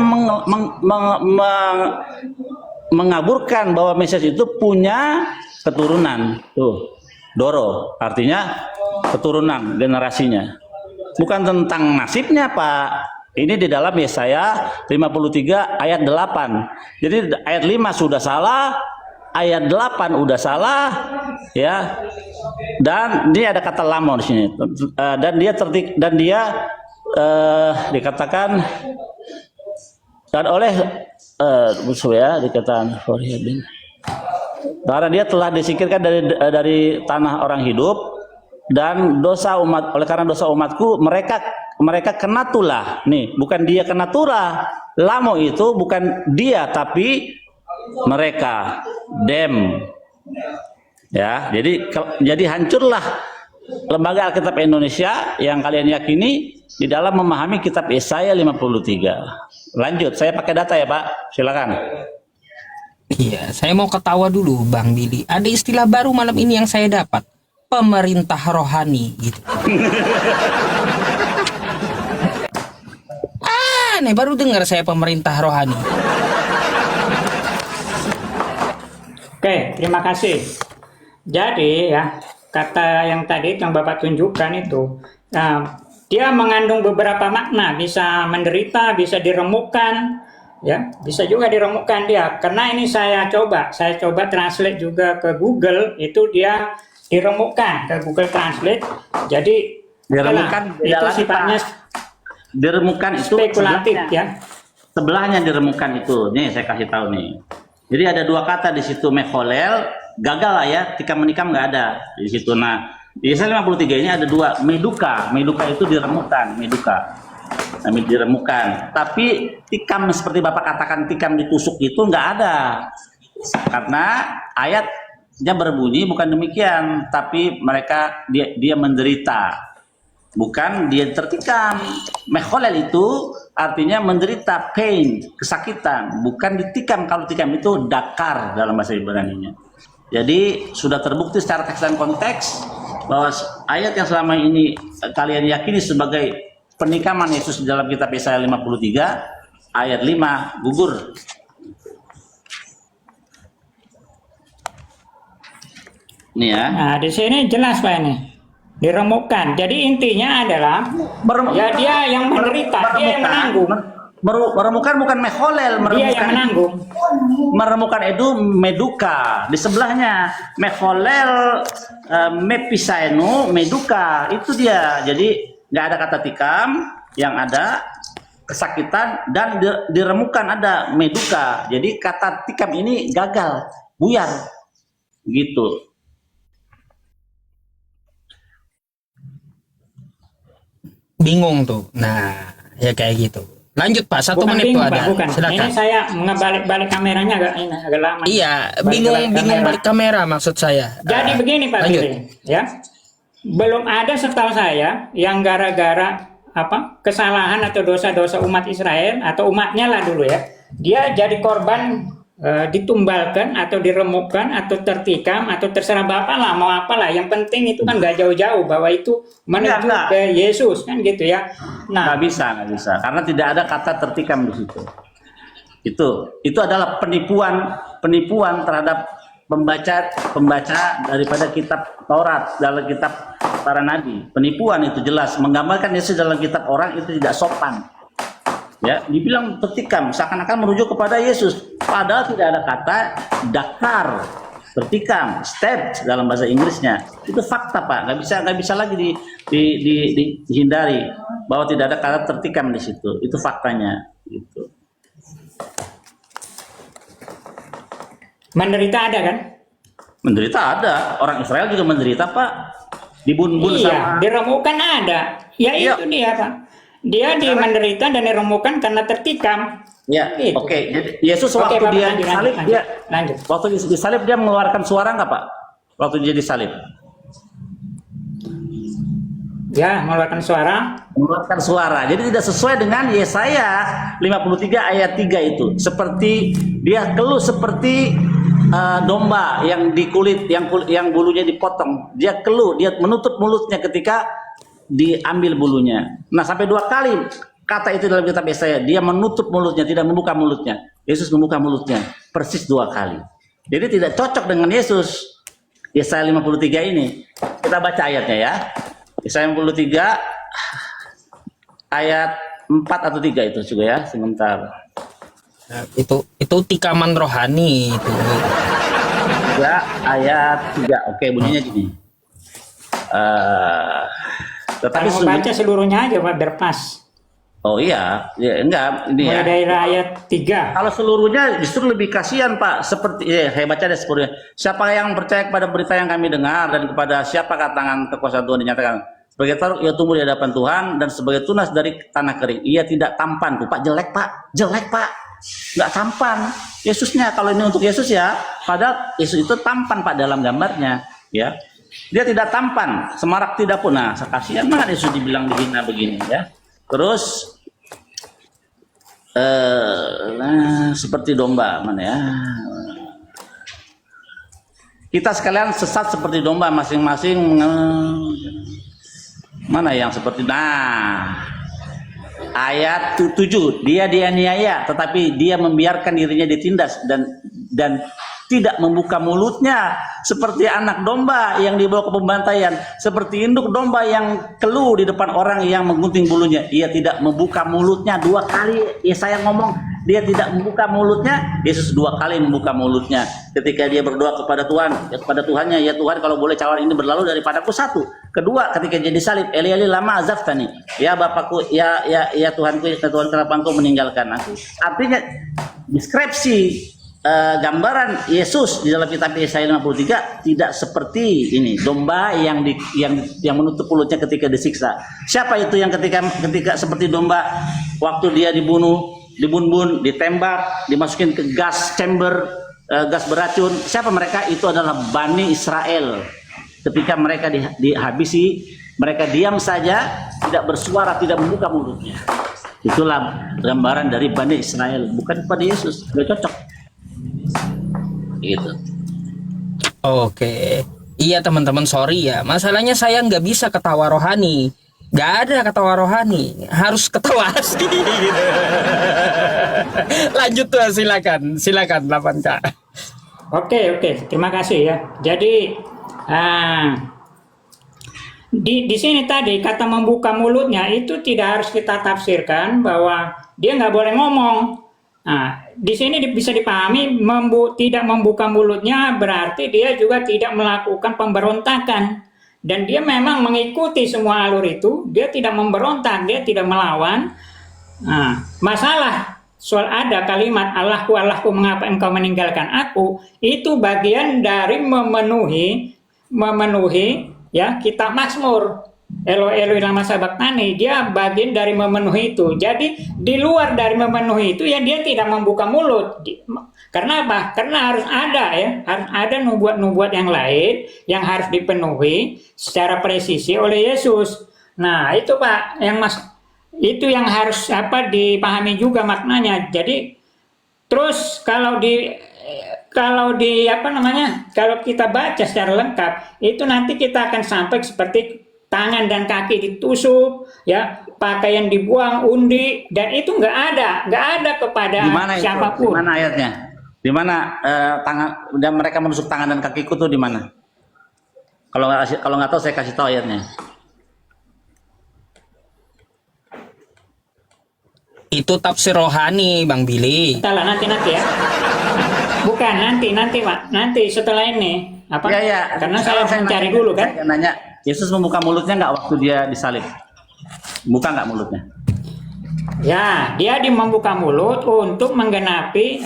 mengaburkan bahwa Mesias itu punya keturunan. Tuh, Doro, artinya keturunan generasinya. Bukan tentang nasibnya, Pak. Ini di dalam Yesaya 53 ayat 8. Jadi ayat 5 sudah salah, ayat 8 udah salah, ya. Dan dia ada kata lamon di sini. Dan dia dikatakan dan oleh musuh ya, dikatakan karena dia telah disingkirkan dari tanah orang hidup dan dosa umat, oleh karena dosa umatku mereka kena tulah. Nih, bukan dia kena tulah. Lamo itu bukan dia tapi mereka, them. Ya, jadi hancurlah lembaga Alkitab Indonesia yang kalian yakini di dalam memahami kitab Yesaya 53. Lanjut, saya pakai data ya Pak, silakan. Iya, saya mau ketawa dulu Bang Billy. Ada istilah baru malam ini yang saya dapat. Pemerintah rohani gitu. Nih baru dengar saya pemerintah rohani. Oke, terima kasih. Jadi ya, kata yang tadi yang Bapak tunjukkan itu, dia mengandung beberapa makna, bisa menderita, bisa diremukkan, ya, bisa juga diremukkan dia. Karena ini saya coba translate juga ke Google, itu dia diremukkan ke Google Translate. Jadi Diremukkan itu sifatnya diremukkan itu spekulatif ya. Sebelahnya diremukkan itu. Nih saya kasih tahu nih. Jadi ada dua kata di situ, mekholel, gagal lah ya, tikam menikam nggak ada di situ. Nah, di Yesaya 53 ini ada dua, meduka. Meduka itu diremukkan, meduka. Nah, diremukkan. Tapi tikam seperti Bapak katakan tikam ditusuk itu nggak ada. Karena ayatnya berbunyi bukan demikian, tapi dia menderita. Bukan dia tertikam. Mekholel itu artinya menderita, pain, kesakitan. Bukan ditikam. Kalau tikam itu dakar dalam bahasa Ibrani-nya. Jadi sudah terbukti secara teks dan konteks bahwa ayat yang selama ini kalian yakini sebagai penikaman Yesus di dalam kitab Yesaya 53 ayat 5 gugur. Nih ya. Nah, di sini jelas Pak ini. Diremukkan. Jadi intinya adalah ya dia yang menderita, dia yang menanggung. Meremukkan bukan mekholel, Dia yang menanggung. Meremukkan itu meduka. Di sebelahnya mekholel, mepisaenu, meduka. Itu dia. Jadi nggak ada kata tikam, yang ada kesakitan dan diremukkan ada meduka. Jadi kata tikam ini gagal, buyar. Gitu. Bingung tuh. Nah, ya kayak gitu. Lanjut Pak, 1 menit tuh bingung, ada. Pak, bukan. Silakan. Ini saya ngebalik-balik kameranya agak lama. Iya, bingung balik kamera maksud saya. Jadi begini Pak lanjut. Billy, ya. Belum ada setahu saya yang gara-gara kesalahan atau dosa-dosa umat Israel atau umatnya lah dulu ya. Dia jadi korban ditumbalkan atau diremukkan atau tertikam atau terserah Bapak lah mau apalah, yang penting itu kan nggak jauh-jauh bahwa itu menuju ke Yesus kan gitu ya. Nah, nggak bisa karena tidak ada kata tertikam di situ. Itu adalah penipuan terhadap pembaca daripada kitab Taurat, dalam kitab para nabi. Penipuan itu jelas menggambarkan Yesus dalam kitab orang itu tidak sopan. Ya, dibilang tertikam seakan-akan merujuk kepada Yesus, padahal tidak ada kata dakar, tertikam, stabbed dalam bahasa Inggrisnya. Itu fakta Pak, nggak bisa lagi dihindari bahwa tidak ada kata tertikam di situ. Itu faktanya. Gitu. menderita ada kan? Menderita ada, orang Israel juga menderita Pak, dibun-bun sama. Diremukkan ada. Ya Iya. itu dia Pak. Dia menderita dan diremukkan karena tertikam. Ya, Gitu. oke. Jadi Yesus waktu Bapak, dia lanjut, disalib, lanjut. waktu disalib dia mengeluarkan suara nggak Pak? Waktu dia disalib? Ya, mengeluarkan suara. Mengeluarkan suara. Jadi tidak sesuai dengan Yesaya 53 ayat 3 itu. Seperti dia keluh seperti domba yang dikulit, yang bulunya dipotong. Dia keluh, dia menutup mulutnya ketika diambil bulunya. Nah, sampai 2 kali kata itu dalam kitab Yesaya, dia menutup mulutnya, tidak membuka mulutnya. Yesus membuka mulutnya persis 2 kali. Jadi tidak cocok dengan Yesus. Yesaya 53 ini. Kita baca ayatnya ya. Yesaya 53 ayat 4 atau 3 itu juga ya, sebentar. Nah, itu tikaman rohani itu. Ya, ayat 3. Oke, bunyinya gini. Tetapi Kalau mau baca seluruhnya aja Pak, biar pas. Oh iya, ya enggak ini Mulai ya. dari ayat 3. Kalau seluruhnya justru lebih kasihan Pak. Seperti saya baca deh seluruhnya. Siapa yang percaya kepada berita yang kami dengar dan kepada siapa tangan kekuasaan Tuhan dinyatakan. Sebagai taruh ia tumbuh di hadapan Tuhan dan sebagai tunas dari tanah kering. Ia tidak tampan tuh Pak, jelek Pak, jelek Pak, nggak tampan. Yesusnya kalau ini untuk Yesus ya, padahal Yesus itu tampan Pak dalam gambarnya, ya. Dia tidak tampan, semarak tidak pun. Nah, kasihan banget Yesus dibilang dihina begini ya. Terus seperti domba mana ya? Kita sekalian sesat seperti domba masing-masing. Mana yang seperti ayat 7 dia dianiaya tetapi dia membiarkan dirinya ditindas dan tidak membuka mulutnya seperti anak domba yang dibawa ke pembantaian, seperti induk domba yang keluh di depan orang yang menggunting bulunya. Ia tidak membuka mulutnya. 2 kali Yesaya ngomong dia tidak membuka mulutnya. Yesus 2 kali membuka mulutnya ketika dia berdoa kepada Tuhan, kepada Tuhannya, ya Tuhan kalau boleh cawan ini berlalu daripadaku. 1. Kedua, ketika jadi salib, Eli Eli lama azaftani, ya Bapakku, ya Tuhanku, ya Tuhan kenapa engkau meninggalkan aku. Artinya deskripsi gambaran Yesus di dalam kitab Yesaya 53 tidak seperti ini, domba yang menutup mulutnya ketika disiksa. Siapa itu yang ketika seperti domba waktu dia dibunuh, dibun-bun, ditembak, dimasukin ke gas chamber, gas beracun? Siapa mereka? Itu adalah Bani Israel. Ketika mereka dihabisi, mereka diam saja, tidak bersuara, tidak membuka mulutnya. Itulah gambaran dari Bani Israel, bukan pada Yesus. Gak cocok. Gitu. Oke. Iya teman-teman, sorry ya. Masalahnya saya nggak bisa ketawa rohani. Nggak ada ketawa rohani. Harus ketawa asli. Lanjut tuh, silakan. Silakan 8K. Oke, terima kasih ya. Jadi di sini tadi kata membuka mulutnya itu tidak harus kita tafsirkan bahwa dia nggak boleh ngomong. Nah, di sini bisa dipahami tidak membuka mulutnya berarti dia juga tidak melakukan pemberontakan, dan dia memang mengikuti semua alur itu. Dia tidak memberontak, dia tidak melawan. Nah, masalah soal ada kalimat Allahku mengapa engkau meninggalkan aku, itu bagian dari memenuhi ya kitab Mazmur. Eloi Eloi lama sabachthani, dia bagian dari memenuhi itu. Jadi di luar dari memenuhi itu ya dia tidak membuka mulut. Karena apa? Karena harus ada harus ada nubuat-nubuat yang lain yang harus dipenuhi secara presisi oleh Yesus. Nah, itu Pak, itu yang harus dipahami juga maknanya. Jadi terus kalau kita baca secara lengkap, itu nanti kita akan sampai seperti tangan dan kaki ditusuk, ya, pakaian dibuang, undi, dan itu nggak ada kepada siapapun. Di mana ayatnya? Di mana tangan dan mereka menusuk tangan dan kakiku tuh di mana? Kalau nggak tahu saya kasih tahu ayatnya. Itu tafsir rohani, Bang Billy. Salah, nanti ya. Bukan nanti Pak. Nanti setelah ini Ya. Karena saya mencari dulu kan. Saya nanya, Yesus membuka mulutnya nggak waktu dia disalib? Buka nggak mulutnya? Ya, dia membuka mulut untuk menggenapi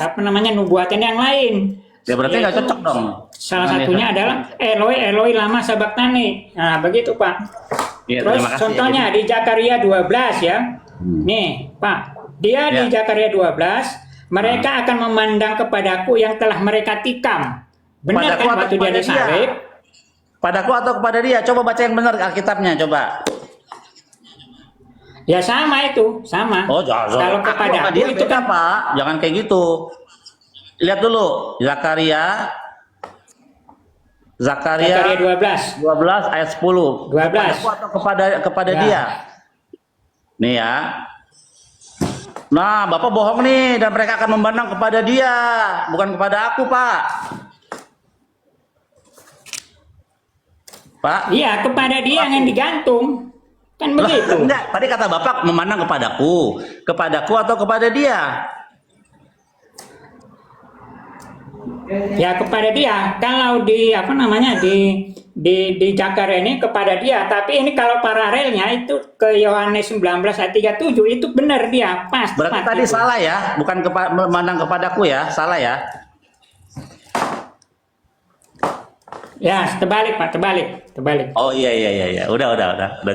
nubuatan yang lain. Ya berarti nggak cocok dong. Salah satunya adalah Eloi Eloi lama sabachthani. Nah, begitu Pak. Ya, Terus contohnya di Zakaria 12 ya. Nih, Pak. Dia di Zakaria 12, mereka akan memandang kepadaku yang telah mereka tikam. Benar kan waktu dia disalib? Padaku atau kepada dia? Coba baca yang benar Alkitabnya, coba. Ya sama itu, sama. Oh, jangan. Kalau kepada dia itu kan Pak, jangan kayak gitu. Lihat dulu Zakaria 12 ayat 10. 12. Padaku atau kepada Ya. dia. Nih ya. Nah, Bapak bohong nih, dan mereka akan memandang kepada dia, bukan kepada aku, Pak. Pak? Iya, kepada dia yang digantung. Kan begitu. Enggak, tadi kata Bapak memandang kepadaku. Kepadaku atau kepada dia? Ya kepada dia. Kalau di di Zakaria ini kepada dia, tapi ini kalau paralelnya itu ke Yohanes 19 ayat 37 itu benar dia pas. Berarti tadi itu. salah ya, bukan memandang kepadaku ya, salah ya. Ya, terbalik Pak, terbalik. Oh iya. Udah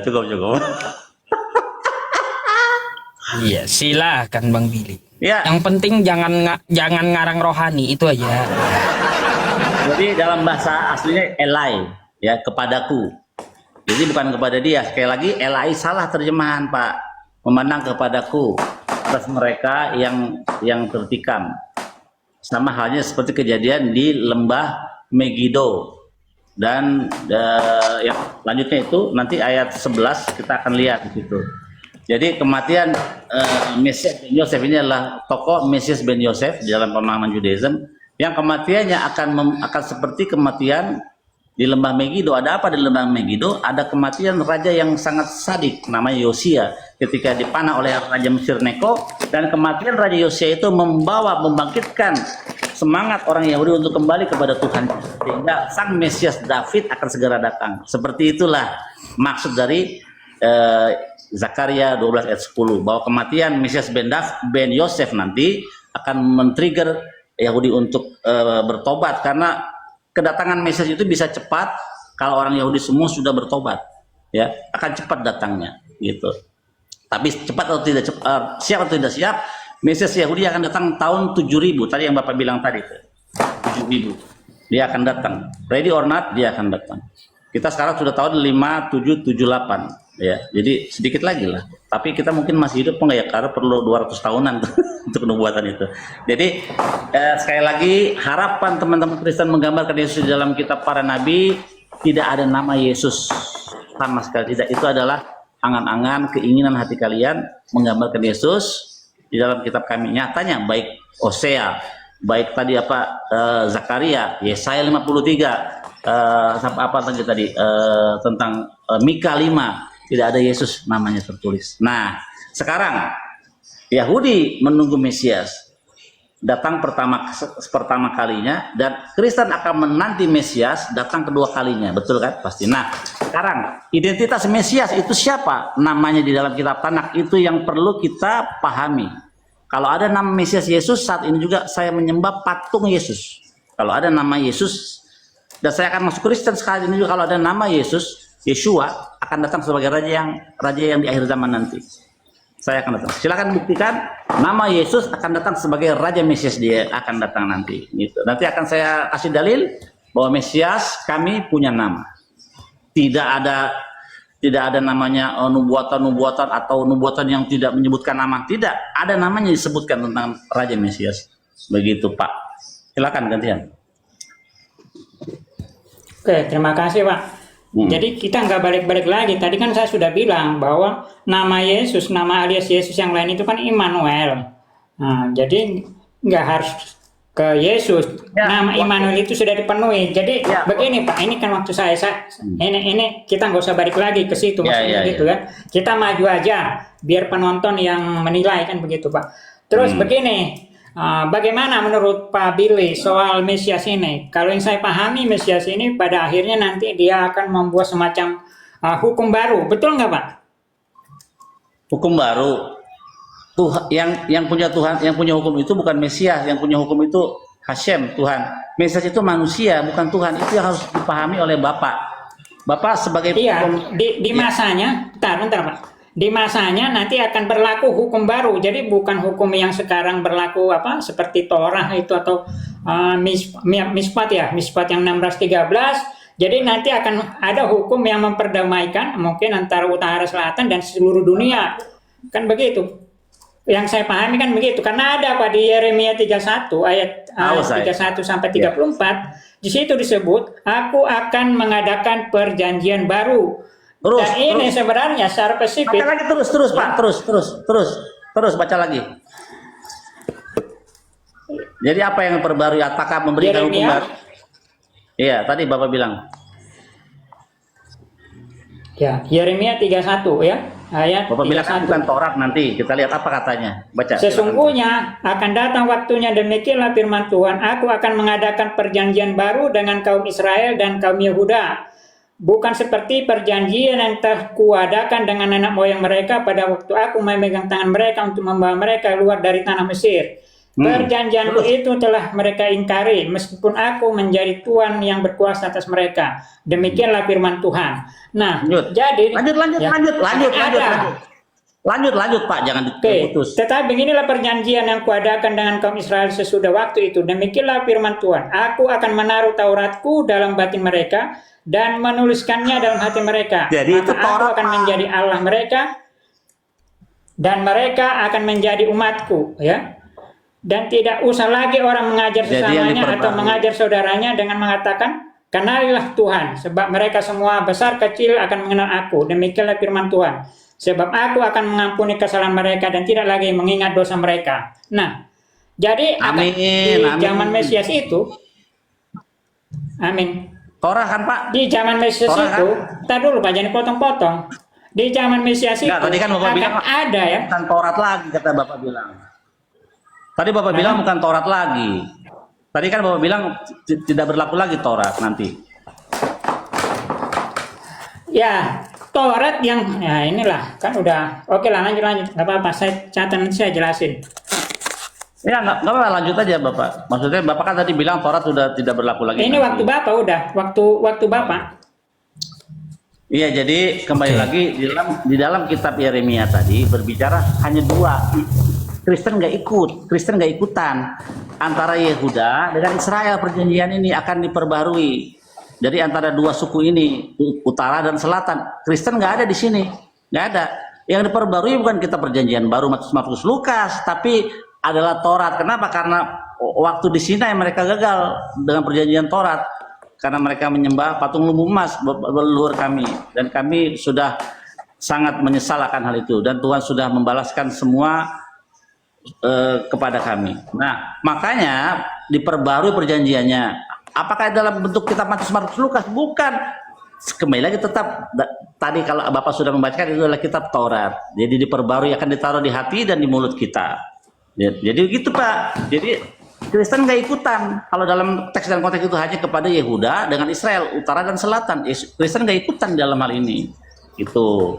cukup. Iya, silakan Bang Billy. Ya. Yang penting jangan ngarang rohani, itu aja. Jadi dalam bahasa aslinya elai, ya, kepadaku. Jadi bukan kepada dia. Sekali lagi elai salah terjemahan, Pak. Memandang kepadaku atas mereka yang tertikam. Sama halnya seperti kejadian di lembah Megiddo. Dan yang lanjutnya itu nanti ayat 11 kita akan lihat di situ. Jadi kematian Mesias ben Yosef ini adalah tokoh Mesias ben Yosef di dalam pemahaman Judaism yang kematiannya akan seperti kematian di lembah Megiddo. Ada apa di lembah Megiddo? Ada kematian raja yang sangat sadik namanya Yosia ketika dipanah oleh Raja Mesir Neko, dan kematian Raja Yosia itu membangkitkan semangat orang Yahudi untuk kembali kepada Tuhan, sehingga sang Mesias David akan segera datang. Seperti itulah maksud dari Zakaria 12 ayat 10, bahwa kematian Mesias ben Yosef nanti akan men-trigger Yahudi untuk bertobat, karena kedatangan Mesias itu bisa cepat kalau orang Yahudi semua sudah bertobat, ya, akan cepat datangnya gitu. Tapi cepat atau tidak cepat, siap atau tidak siap, Mesias Yahudi akan datang tahun 7000, tadi yang Bapak bilang tadi itu 7000 dia akan datang, ready or not dia akan datang. Kita sekarang sudah tahun 5778, ya, jadi sedikit lagi lah. Tapi kita mungkin masih hidup enggak ya, karena perlu 200 tahunan untuk nubuatan itu. Jadi sekali lagi harapan teman-teman Kristen menggambarkan Yesus di dalam kitab para nabi, tidak ada nama Yesus sama sekali tidak. Itu adalah angan-angan, keinginan hati kalian menggambarkan Yesus di dalam kitab kami. Nyatanya baik Hosea, baik tadi Zakaria, Yesaya 53, sampai apa tadi tentang Mika 5, tidak ada Yesus namanya tertulis. Nah, sekarang Yahudi menunggu Mesias datang pertama kalinya, dan Kristen akan menanti Mesias datang kedua kalinya, betul kan? Pasti. Nah, sekarang identitas Mesias itu siapa? Namanya di dalam kitab Tanakh itu yang perlu kita pahami. Kalau ada nama Mesias Yesus, saat ini juga saya menyembah patung Yesus. Kalau ada nama Yesus, dan saya akan masuk Kristen sekali ini juga, kalau ada nama Yesus, Yeshua akan datang sebagai raja yang di akhir zaman nanti. Saya akan datang. Silakan buktikan nama Yesus akan datang sebagai raja Mesias, dia akan datang nanti. Gitu. Nanti akan saya kasih dalil bahwa Mesias kami punya nama. Tidak ada namanya nubuatan atau nubuatan yang tidak menyebutkan nama. Tidak, ada namanya disebutkan tentang raja Mesias. Begitu Pak. Silakan gantian. Oke, terima kasih Pak. Jadi kita nggak balik-balik lagi. Tadi kan saya sudah bilang bahwa nama Yesus, nama alias Yesus yang lain itu kan Immanuel. Nah, jadi nggak harus ke Yesus. Ya, Nama Immanuel itu sudah dipenuhi. Jadi ya, begini Pak, ini kan waktu saya ini kita nggak usah balik lagi ke situ, maksudnya gitu kan. Kita maju aja biar penonton yang menilai, kan begitu Pak. Terus begini. Bagaimana menurut Pak Billy soal Mesias ini? Kalau yang saya pahami, Mesias ini pada akhirnya nanti dia akan membuat semacam hukum baru, betul nggak Pak? Hukum baru. Yang punya Tuhan, yang punya hukum itu bukan Mesias, yang punya hukum itu Hashem, Tuhan. Mesias itu manusia, bukan Tuhan. Itu yang harus dipahami oleh Bapak. Bapak sebagai di masanya, bentar Pak. Di masanya nanti akan berlaku hukum baru. Jadi bukan hukum yang sekarang berlaku seperti Torah itu atau Mispat yang 1613. Jadi nanti akan ada hukum yang memperdamaikan mungkin antara utara selatan dan seluruh dunia. Kan begitu. Yang saya pahami kan begitu. Karena ada di Yeremia 31 ayat 31 sampai 34, di situ disebut, aku akan mengadakan perjanjian baru. Dan ini sebenarnya secara spesifik. Baca lagi terus Pak, terus baca lagi. Jadi apa yang perbarui? Apakah memberikan hukum baru? Iya, tadi Bapak bilang. Ya, Yeremia 31 ya, ayat Bapak 31. bilang kan bukan Taurat, nanti kita lihat apa katanya. Baca. Sesungguhnya akan datang waktunya, demikianlah firman Tuhan, aku akan mengadakan perjanjian baru dengan kaum Israel dan kaum Yehuda. bukan seperti perjanjian yang telah kuadakan dengan nenek moyang mereka pada waktu aku memegang tangan mereka untuk membawa mereka keluar dari tanah Mesir. Perjanjianku itu telah mereka ingkari, meskipun aku menjadi Tuhan yang berkuasa atas mereka. Demikianlah firman Tuhan. Nah, jadi lanjut Pak, jangan diputus. Tetapi beginilah perjanjian yang kuadakan dengan kaum Israel sesudah waktu itu. Demikianlah firman Tuhan. Aku akan menaruh Tauratku dalam batin mereka dan menuliskannya dalam hati mereka. Jadi maka itu Taurat, aku akan menjadi Allah mereka dan mereka akan menjadi umatku, ya. Dan tidak usah lagi orang mengajar sesamanya atau mengajar saudaranya dengan mengatakan, kenalilah Tuhan, sebab mereka semua besar kecil akan mengenal aku. Demikianlah firman Tuhan. Sebab aku akan mengampuni kesalahan mereka dan tidak lagi mengingat dosa mereka. Nah, jadi di zaman Mesias itu, amin. Torah kan Pak? Di zaman Mesias itu, tak dulu Pak, jangan potong-potong. Di zaman Mesias itu tadi kan Bapak bilang ada ya. Bukan Taurat lagi, kata Bapak bilang. Tadi Bapak bilang bukan Taurat lagi. Tadi kan Bapak bilang tidak berlaku lagi Taurat nanti. Ya, Taurat yang ya inilah kan udah oke lah, lanjut nggak apa-apa, saya catat nanti saya jelasin. Ya nggak apa-apa, lanjut aja Bapak. Maksudnya Bapak kan tadi bilang Taurat sudah tidak berlaku lagi. Ini nanti. waktu Bapak udah waktu Bapak. Iya, jadi kembali lagi di dalam kitab Yeremia tadi berbicara hanya dua. Kristen nggak ikutan antara Yehuda dengan Israel. Perjanjian ini akan diperbarui. Jadi antara dua suku ini, utara dan selatan, Kristen nggak ada di sini, nggak ada. Yang diperbarui bukan kita perjanjian baru Matius Lukas, tapi adalah Taurat. Kenapa? Karena waktu di Sinai mereka gagal dengan perjanjian Taurat, karena mereka menyembah patung lumbu emas leluhur kami, dan kami sudah sangat menyesal akan hal itu, dan Tuhan sudah membalaskan semua kepada kami. Nah, makanya diperbarui perjanjiannya. Apakah dalam bentuk kitab Matius Lukas? Bukan. Kembali lagi tetap tadi kalau Bapak sudah membacakan itu adalah kitab Taurat. Jadi diperbarui, akan ditaruh di hati dan di mulut kita. Jadi gitu Pak. Jadi Kristen nggak ikutan. Kalau dalam teks dan konteks itu hanya kepada Yehuda dengan Israel, utara dan selatan. Kristen nggak ikutan dalam hal ini. Itu.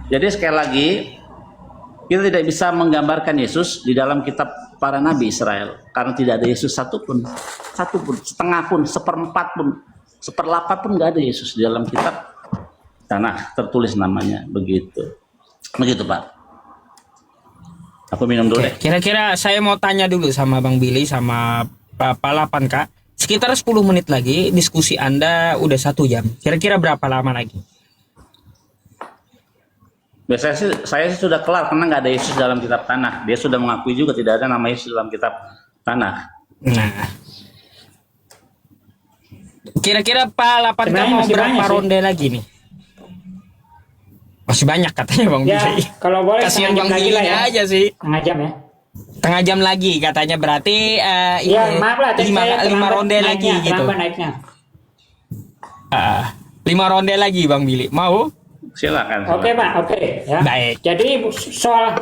Jadi sekali lagi, kita tidak bisa menggambarkan Yesus di dalam kitab para nabi Israel, karena tidak ada Yesus satupun, setengah pun, seperempat pun, seperlapan pun nggak ada Yesus di dalam kitab tanah tertulis namanya. Begitu Pak. Aku minum dulu deh. Kira-kira saya mau tanya dulu sama Bang Billy sama Pak Lapan Kak. Sekitar 10 menit lagi diskusi Anda udah 1 jam. Kira-kira berapa lama lagi? Biasanya sih, saya sih sudah kelar karena nggak ada Yesus dalam kitab tanah. Dia sudah mengakui juga tidak ada nama Yesus dalam kitab tanah. Nah, kira-kira Pak Lapan Sebenarnya mau masih berapa banyak sih. ronde lagi nih? Masih banyak katanya Bang Ya, Billy. kalau boleh Kasihan setengah jam Bang lagi Billy lah ya. aja sih. Setengah jam ya. Setengah jam lagi katanya, berarti Ya, maaf lah, tadi saya 5 terlambat ronde lagi naiknya, gitu. terlambat naiknya. 5 ronde lagi Bang Billy. Mau? Silakan. Oke Pak, oke ya. Baik. Jadi soal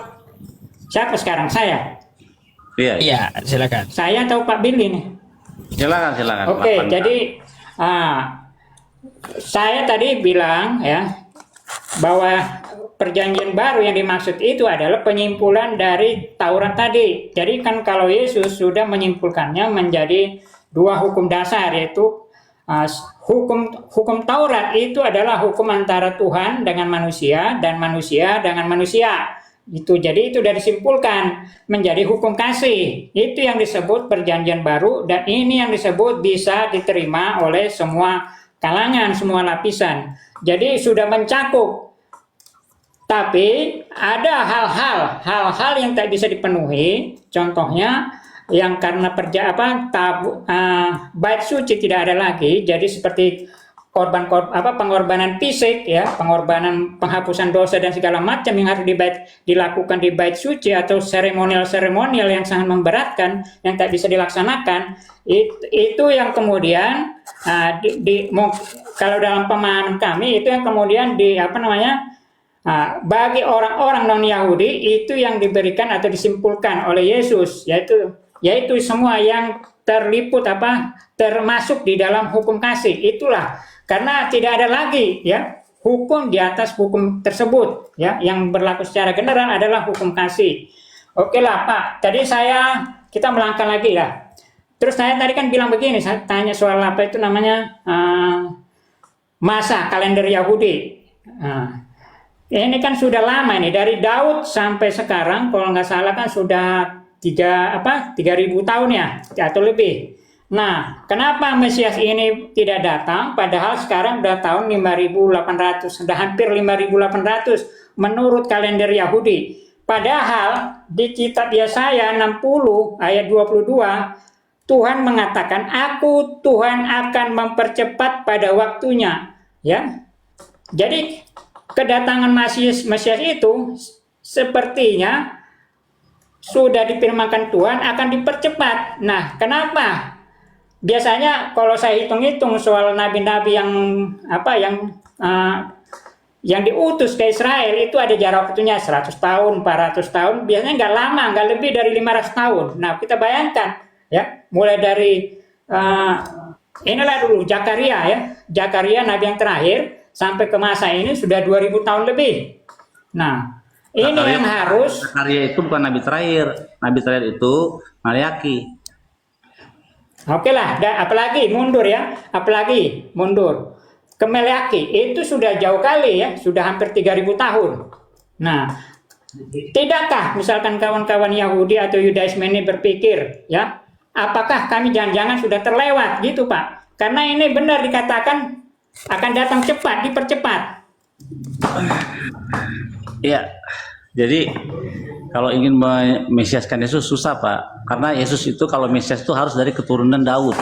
siapa sekarang, saya? Iya. Iya, silakan. Saya atau Pak Billy nih? Silakan. Oke, Lapan, jadi saya tadi bilang ya bahwa perjanjian baru yang dimaksud itu adalah penyimpulan dari Taurat tadi. Jadi kan kalau Yesus sudah menyimpulkannya menjadi 2 hukum dasar, yaitu hukum Taurat itu adalah hukum antara Tuhan dengan manusia dan manusia dengan manusia. Itu jadi itu sudah disimpulkan menjadi hukum kasih. Itu yang disebut perjanjian baru, dan ini yang disebut bisa diterima oleh semua kalangan, semua lapisan. Jadi sudah mencakup. Tapi ada hal-hal yang tak bisa dipenuhi. Contohnya yang karena bait suci tidak ada lagi, jadi seperti pengorbanan fisik ya, pengorbanan penghapusan dosa dan segala macam yang harus dilakukan di bait suci, atau seremonial yang sangat memberatkan yang tak bisa dilaksanakan, itu yang kemudian kalau dalam pemahaman kami itu yang kemudian bagi orang-orang non-Yahudi itu yang diberikan atau disimpulkan oleh Yesus, yaitu semua yang termasuk di dalam hukum kasih. Itulah Karena tidak ada lagi ya hukum di atas hukum tersebut ya, yang berlaku secara general adalah hukum kasih. Oke lah Pak, tadi kita melangkah lagi lah. Terus saya tadi kan bilang begini, saya tanya soal apa itu namanya masa kalender Yahudi. Ini kan sudah lama ini, dari Daud sampai sekarang kalau nggak salah kan sudah 3.000 tahun ya atau lebih. Nah, kenapa Mesias ini tidak datang padahal sekarang udah tahun 5.800, sudah hampir 5.800 menurut kalender Yahudi. Padahal di kitab Yesaya 60 ayat 22 Tuhan mengatakan, "Aku Tuhan akan mempercepat pada waktunya." Ya. Jadi kedatangan Mesias itu sepertinya sudah difirmankan Tuhan akan dipercepat. Nah, kenapa? Biasanya kalau saya hitung-hitung soal nabi-nabi yang diutus ke Israel itu ada jarak waktunya 100 tahun, 400 tahun, biasanya nggak lama, nggak lebih dari 500 tahun. Nah, kita bayangkan ya, mulai dari inilah dulu Zakaria nabi yang terakhir sampai ke masa ini sudah 2000 tahun lebih. Nah, ini yang harus Zakaria itu bukan nabi terakhir. Nabi terakhir itu Maleaki. Oke lah, apalagi mundur ke Maleaki itu sudah jauh kali ya, sudah hampir 3.000 tahun. Nah, tidakkah misalkan kawan-kawan Yahudi atau Yudaisme ini berpikir ya, apakah kami jangan-jangan sudah terlewat gitu Pak? Karena ini benar dikatakan akan datang cepat, dipercepat. Iya, jadi kalau ingin memesiaskan Yesus susah Pak, karena Yesus itu kalau Mesias itu harus dari keturunan Daud,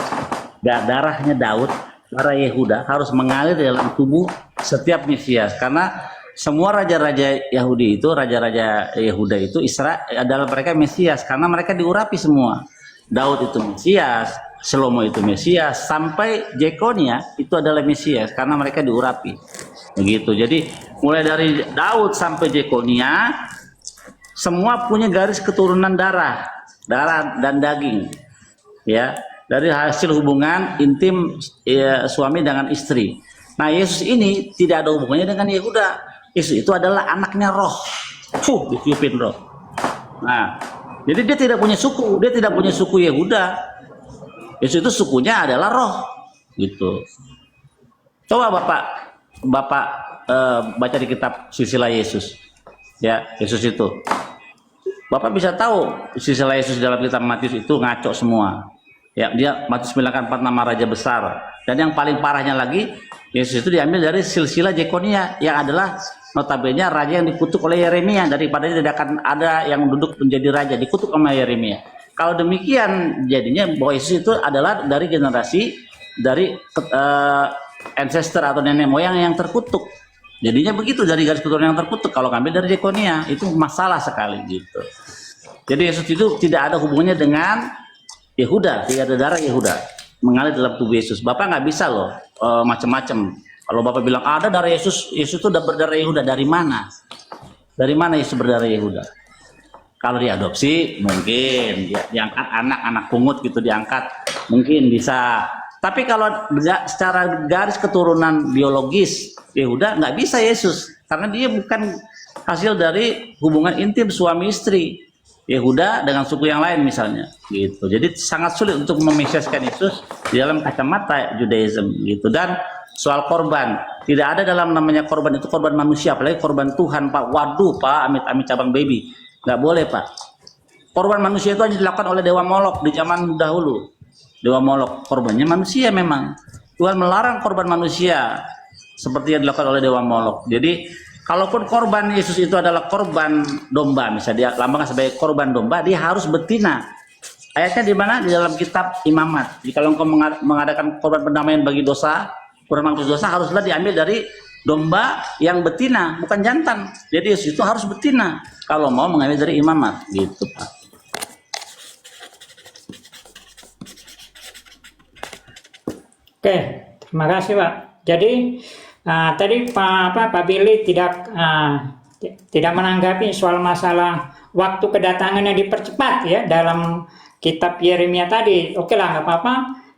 darahnya Daud, darah Yehuda harus mengalir dalam tubuh setiap Mesias, karena semua raja-raja Yahudi itu, raja-raja Yehuda itu Israel adalah mereka Mesias, karena mereka diurapi semua. Daud itu Mesias, Salomo itu Mesias, sampai Jekonia itu adalah Mesias, karena mereka diurapi. Begitu. Jadi mulai dari Daud sampai Jekonia semua punya garis keturunan darah dan daging, ya, dari hasil hubungan intim suami dengan istri. Nah, Yesus ini tidak ada hubungannya dengan Yehuda. Yesus itu adalah anaknya Roh, ditiupin Roh. Nah, jadi dia tidak punya suku Yehuda. Yesus itu sukunya adalah Roh, gitu. Coba Bapak baca di kitab silsilah Yesus, ya, Yesus itu. Bapak bisa tahu silsilah Yesus dalam kitab Matius itu ngaco semua. Ya, dia Matius bilang 4 nama raja besar. Dan yang paling parahnya lagi, Yesus itu diambil dari silsilah Jekonia yang adalah notabene raja yang dikutuk oleh Yeremia, daripada tidak akan ada yang duduk menjadi raja, dikutuk sama Yeremia. Kalau demikian jadinya bahwa Yesus itu adalah dari generasi dari ancestor atau nenek moyang yang terkutuk. Jadinya begitu, dari garis keturunan yang terkutuk. Kalau ngambil dari Jekonia itu masalah sekali gitu. Jadi Yesus itu tidak ada hubungannya dengan Yehuda, tidak ada darah Yehuda mengalir dalam tubuh Yesus. Bapak nggak bisa loh macam-macam. Kalau Bapak bilang ada darah Yesus, Yesus itu berdarah Yehuda, dari mana? Dari mana Yesus berdarah Yehuda? Kalau diadopsi mungkin diangkat anak pungut gitu, diangkat mungkin bisa. Tapi kalau secara garis keturunan biologis Yehuda nggak bisa Yesus, karena dia bukan hasil dari hubungan intim suami istri Yehuda dengan suku yang lain misalnya, gitu. Jadi sangat sulit untuk memesiaskan Yesus di dalam kacamata Judaism, gitu. Dan soal korban, tidak ada dalam namanya korban itu korban manusia, apalagi korban Tuhan Pak. Waduh Pak, amit-amit cabang baby, nggak boleh Pak. Korban manusia itu hanya dilakukan oleh Dewa Molok di zaman dahulu. Dewa Molok korbannya manusia memang. Tuhan melarang korban manusia seperti yang dilakukan oleh Dewa Molok. Jadi kalaupun korban Yesus itu adalah korban domba, misalnya dia lambangkan sebagai korban domba, dia harus betina. Ayatnya di mana? Di dalam kitab Imamat. Jadi kalau engkau mengadakan korban pendamaian bagi dosa, kurang menghapus dosa, haruslah diambil dari domba yang betina, bukan jantan. Jadi Yesus itu harus betina kalau mau mengambil dari Imamat, gitu Pak. Oke, terima kasih Pak. Jadi tadi Pak Billy tidak menanggapi soal masalah waktu kedatangan yang dipercepat ya dalam kitab Yeremia tadi. Oke lah, nggak apa-apa.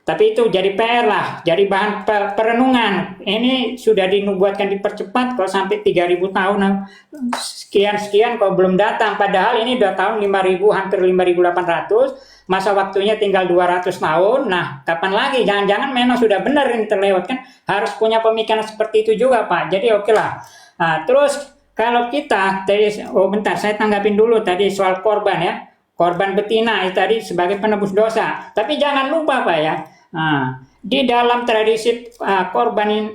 Tapi itu jadi PR lah, jadi bahan perenungan. Ini sudah dinubuatkan dipercepat kalau sampai 3.000 tahun sekian kalau belum datang. Padahal ini udah tahun 5.000, hampir 5.800. Masa waktunya tinggal 200 tahun. Nah, kapan lagi? Jangan-jangan memang sudah benar ini terlewat kan? Harus punya pemikiran seperti itu juga, Pak. Jadi oke lah. Nah, terus kalau kita bentar saya tanggapin dulu tadi soal korban ya. Korban betina itu tadi sebagai penebus dosa. Tapi jangan lupa, Pak ya. Nah, di dalam tradisi korban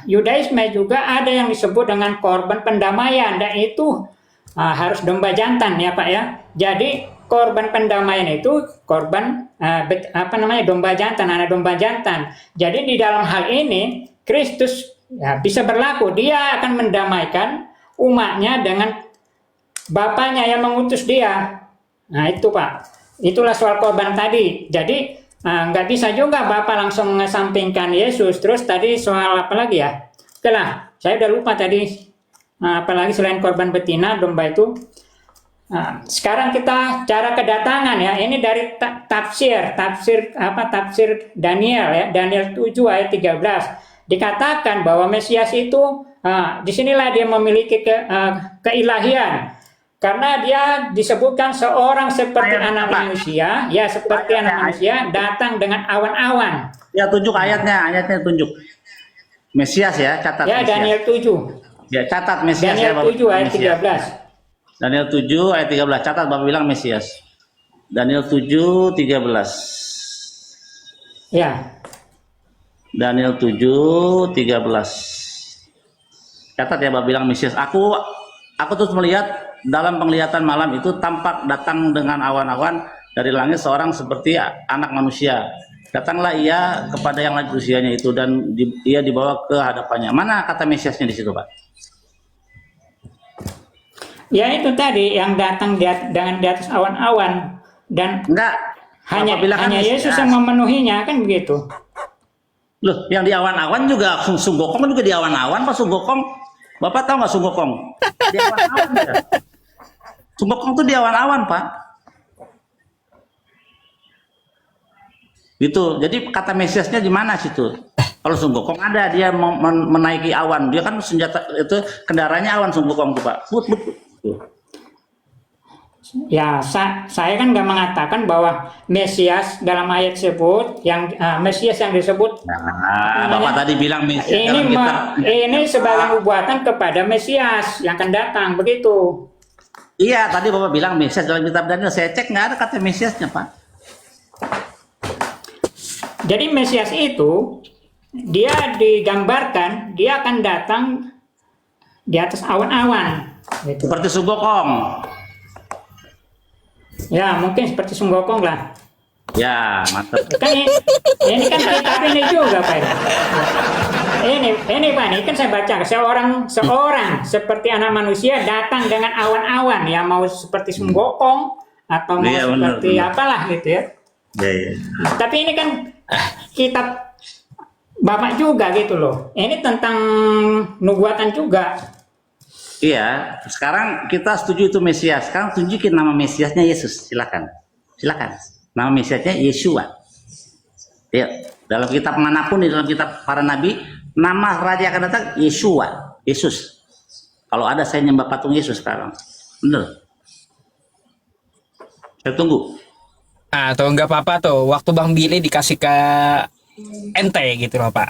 Yudaisme juga ada yang disebut dengan korban pendamaian, dan itu harus domba jantan ya Pak ya. Jadi korban pendamaian itu korban domba jantan, anak domba jantan. Jadi di dalam hal ini Kristus ya, bisa berlaku, dia akan mendamaikan umatnya dengan Bapaknya yang mengutus dia. Nah itu Pak, itulah soal korban tadi. Jadi nggak bisa juga Bapak langsung mengesampingkan Yesus. Terus tadi soal apa lagi ya? Oke lah, saya udah lupa tadi. Apalagi selain korban betina, domba itu. Sekarang kita cara kedatangan ya. Ini dari tafsir Daniel ya, Daniel 7 ayat 13. Dikatakan bahwa Mesias itu disinilah dia memiliki keilahian. Karena dia disebutkan seorang seperti anak manusia, ya seperti anak manusia, datang dengan awan-awan. Ya tunjuk ayatnya tunjuk. Mesias ya, catat. Ya Mesias. Daniel 7. Ya catat Mesias. Daniel ya, 7 ayat 13. Daniel 7 ayat 13, catat Bapak bilang Mesias. Daniel 7 13. Ya. Daniel 7 13. Catat ya Bapak bilang Mesias. Aku terus melihat dalam penglihatan malam itu tampak datang dengan awan-awan dari langit seorang seperti anak manusia. Datanglah ia kepada yang lanjut usianya itu dan ia dibawa ke hadapannya. Mana kata Mesiasnya di situ, Pak? Ya itu tadi yang datang dengan di atas awan-awan dan Enggak. hanya Kan Yesus yang memenuhinya kan begitu. Loh, yang di awan-awan juga Sunggokong juga di awan-awan, Pak Sunggokong. Bapak tahu nggak Sunggokong? Di awan-awan ya. Sunggokong tuh di awan-awan, Pak. Gitu. Jadi kata Mesiasnya di mana situ? Kalau Sunggokong ada, dia menaiki awan. Dia kan senjata itu kendaraannya awan Sunggokong tuh, Pak. Tuh. Ya, saya kan nggak mengatakan bahwa Mesias dalam ayat tersebut, yang Mesias yang disebut. Nah, Bapak tadi bilang Mesias ini sebagai nubuatan kepada Mesias yang akan datang, begitu. Iya, tadi Bapak bilang Mesias dalam kitab Daniel. Saya cek nggak ada kata Mesiasnya, Pak. Jadi Mesias itu dia digambarkan dia akan datang di atas awan-awan. Gitu. Seperti Sunggokong. Ya, mungkin seperti Sunggokong lah. Ya, mantap. Kan ini kan kitab ini juga, Pak. Ini Pak, ini kan saya baca seorang seperti anak manusia datang dengan awan-awan, ya mau seperti Sunggokong atau mau seperti benar. Apalah gitu ya. Ya. Tapi ini kan kitab Bapak juga gitu loh. Ini tentang nubuatan juga. Iya, sekarang kita setuju itu Mesias. Sekarang tunjukin nama Mesiasnya Yesus, silakan. Nama Mesiasnya Yeshua. Ya, dalam kitab manapun di dalam kitab para nabi, nama raja yang akan datang Yeshua, Yesus. Kalau ada saya nyembah patung Yesus sekarang. Bener. Saya tunggu. Tuh nggak apa-apa tuh. Waktu Bang Billy dikasih ke ente gitu loh Pak.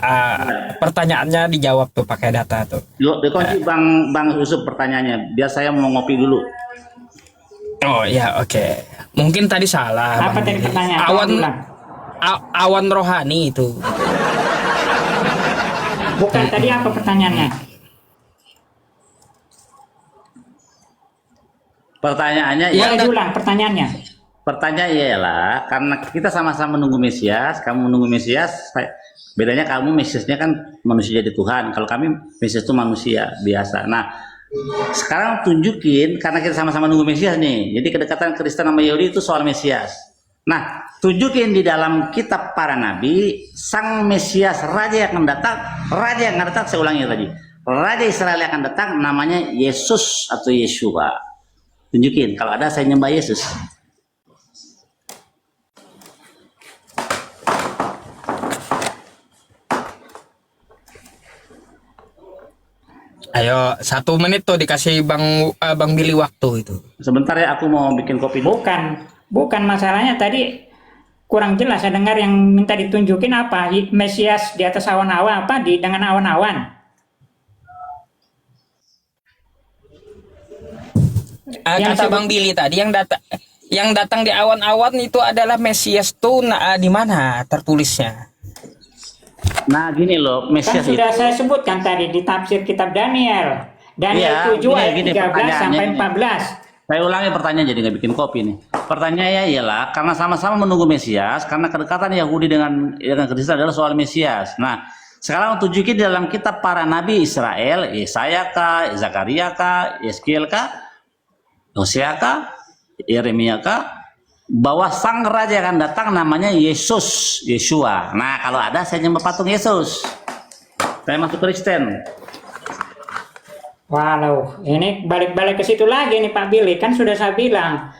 Pertanyaannya dijawab tuh pakai data tuh. Dikunci Bang Yusuf pertanyaannya. Biar saya mau ngopi dulu. Oh ya oke. Mungkin tadi salah. Apa tadi pertanyaan? Awan rohani itu. Bukan tadi apa pertanyaannya? Pertanyaannya ya diulang pertanyaannya. Pertanyaan ialah karena kita sama-sama menunggu Mesias, kamu menunggu Mesias, bedanya kamu Mesiasnya kan manusia jadi Tuhan, kalau kami Mesias itu manusia biasa. Nah, sekarang tunjukin karena kita sama-sama menunggu Mesias nih. Jadi kedekatan Kristen sama Yahudi itu soal Mesias. Nah, tunjukin di dalam kitab para nabi sang Mesias raja yang akan datang, saya ulangi tadi. Raja Israel yang akan datang namanya Yesus atau Yeshua. Tunjukin kalau ada saya nyembah Yesus. Ayo 1 menit tuh dikasih Bang Billy waktu itu. Sebentar ya, aku mau bikin kopi dulu. Bukan masalahnya tadi kurang jelas. Saya dengar yang minta ditunjukin apa? Mesias di atas awan-awan apa? Dengan awan-awan. Yang Kata disebut- Bang Billy tadi yang datang di awan-awan itu adalah Mesias tuh di mana tertulisnya? Nah, gini loh, Kan Mesias itu. sudah saya sebutkan tadi di tafsir kitab Daniel. Iya, 7 ayat gini 13 sampai pertanyaannya. 14. Saya ulangi pertanyaan jadi nggak bikin kopi nih. Pertanyaannya ialah karena sama-sama menunggu Mesias, karena kedekatan Yahudi dengan Kristen adalah soal Mesias. Nah, sekarang tunjukin di dalam kitab para nabi Israel, Yesaya kah, Zakaria kah, Yeskiel kah, Hosea kah, Yeremia kah, bahwa sang raja akan datang namanya Yesus, Yeshua. Nah, kalau ada saya nyembah patung Yesus. Saya masuk Kristen. Walau, ini balik-balik ke situ lagi nih Pak Billy. Kan sudah saya bilang,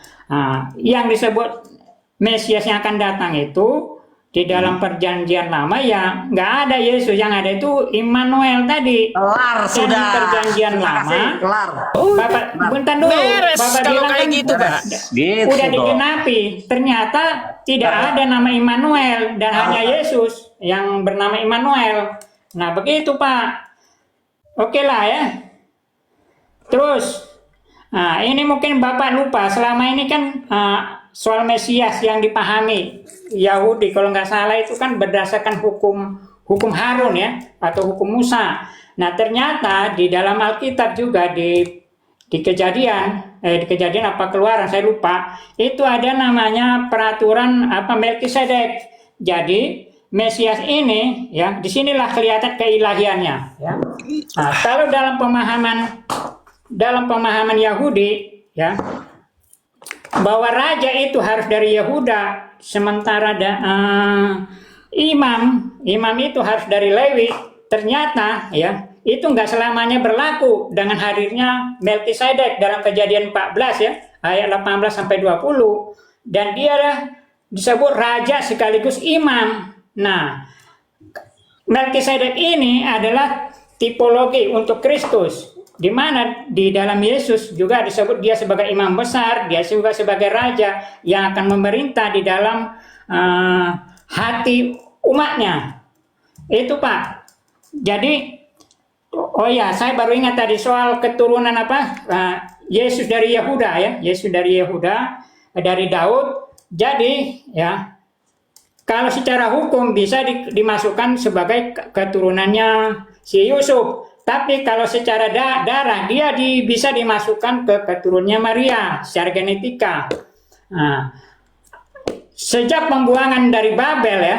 yang disebut Mesias yang akan datang itu di dalam perjanjian lama ya nggak ada Yesus, yang ada itu Immanuel tadi. Kelar Dan sudah. perjanjian Terima lama. kasih, kelar. Bapak, bentar dulu. Beres Bapak kalau bilang kayak kan gitu, Pak. Gitu udah dong. digenapi. Ternyata tidak ada nama Immanuel dan hanya Yesus yang bernama Immanuel. Nah begitu Pak. Oke lah ya. Terus, ini mungkin Bapak lupa, selama ini kan soal Mesias yang dipahami Yahudi, kalau nggak salah itu kan berdasarkan hukum Harun ya, atau hukum Musa. Nah ternyata di dalam Alkitab juga di kejadian apa Keluaran saya lupa, itu ada namanya peraturan apa Melkisedek. Jadi Mesias ini ya, disinilah kelihatan keilahiannya ya. Nah, kalau dalam pemahaman Yahudi ya, bahwa raja itu harus dari Yehuda, sementara imam itu harus dari Lewi. Ternyata ya itu nggak selamanya berlaku dengan hadirnya Melkisedek dalam Kejadian 14 ya ayat 18 sampai 20, dan dia disebut raja sekaligus imam. Nah, Melkisedek ini adalah tipologi untuk Kristus, di mana di dalam Yesus juga disebut dia sebagai imam besar, dia juga sebagai raja yang akan memerintah di dalam hati umatnya. Itu Pak. Jadi, oh ya, saya baru ingat tadi soal keturunan apa? Yesus dari Yehuda ya, Yesus dari Yehuda, dari Daud. Jadi, ya, kalau secara hukum bisa dimasukkan sebagai keturunannya si Yusuf. Tapi kalau secara darah dia bisa dimasukkan ke keturunannya Maria secara genetika. Nah, sejak pembuangan dari Babel ya,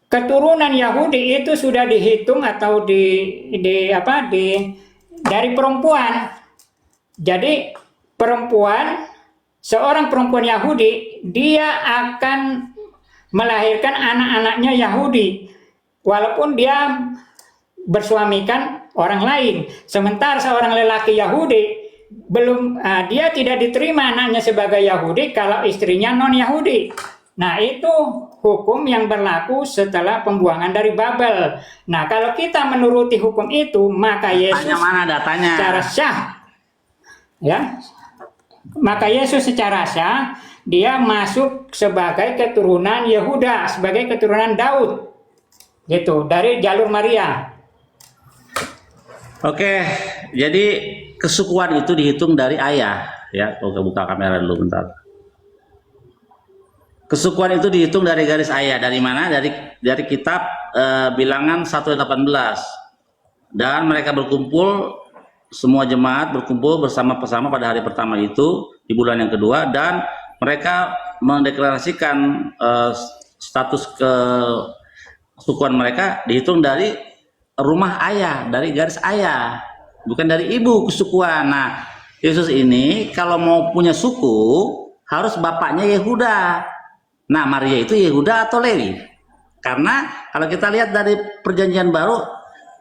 keturunan Yahudi itu sudah dihitung atau dari perempuan. Jadi seorang perempuan Yahudi dia akan melahirkan anak-anaknya Yahudi walaupun dia bersuamikan orang lain. Sementara seorang lelaki Yahudi dia tidak diterima anaknya sebagai Yahudi kalau istrinya non Yahudi. Nah, itu hukum yang berlaku setelah pembuangan dari Babel. Nah, kalau kita menuruti hukum itu, maka Yesus Mana datanya? secara syah, ya, maka Yesus secara syah dia masuk sebagai keturunan Yehuda, sebagai keturunan Daud, gitu, dari jalur Maria. Oke, jadi kesukuan itu dihitung dari ayah, ya. Buka kamera dulu bentar. Kesukuan itu dihitung dari garis ayah. Dari mana? Dari kitab Bilangan 1:18. Dan mereka berkumpul, semua jemaat berkumpul bersama-sama pada hari pertama itu di bulan yang kedua, dan mereka mendeklarasikan status kesukuan mereka dihitung dari rumah ayah, dari garis ayah, bukan dari ibu kesukuan. Nah, Yesus ini kalau mau punya suku harus bapaknya Yehuda. Nah, Maria itu Yehuda atau Lewi? Karena kalau kita lihat dari perjanjian baru,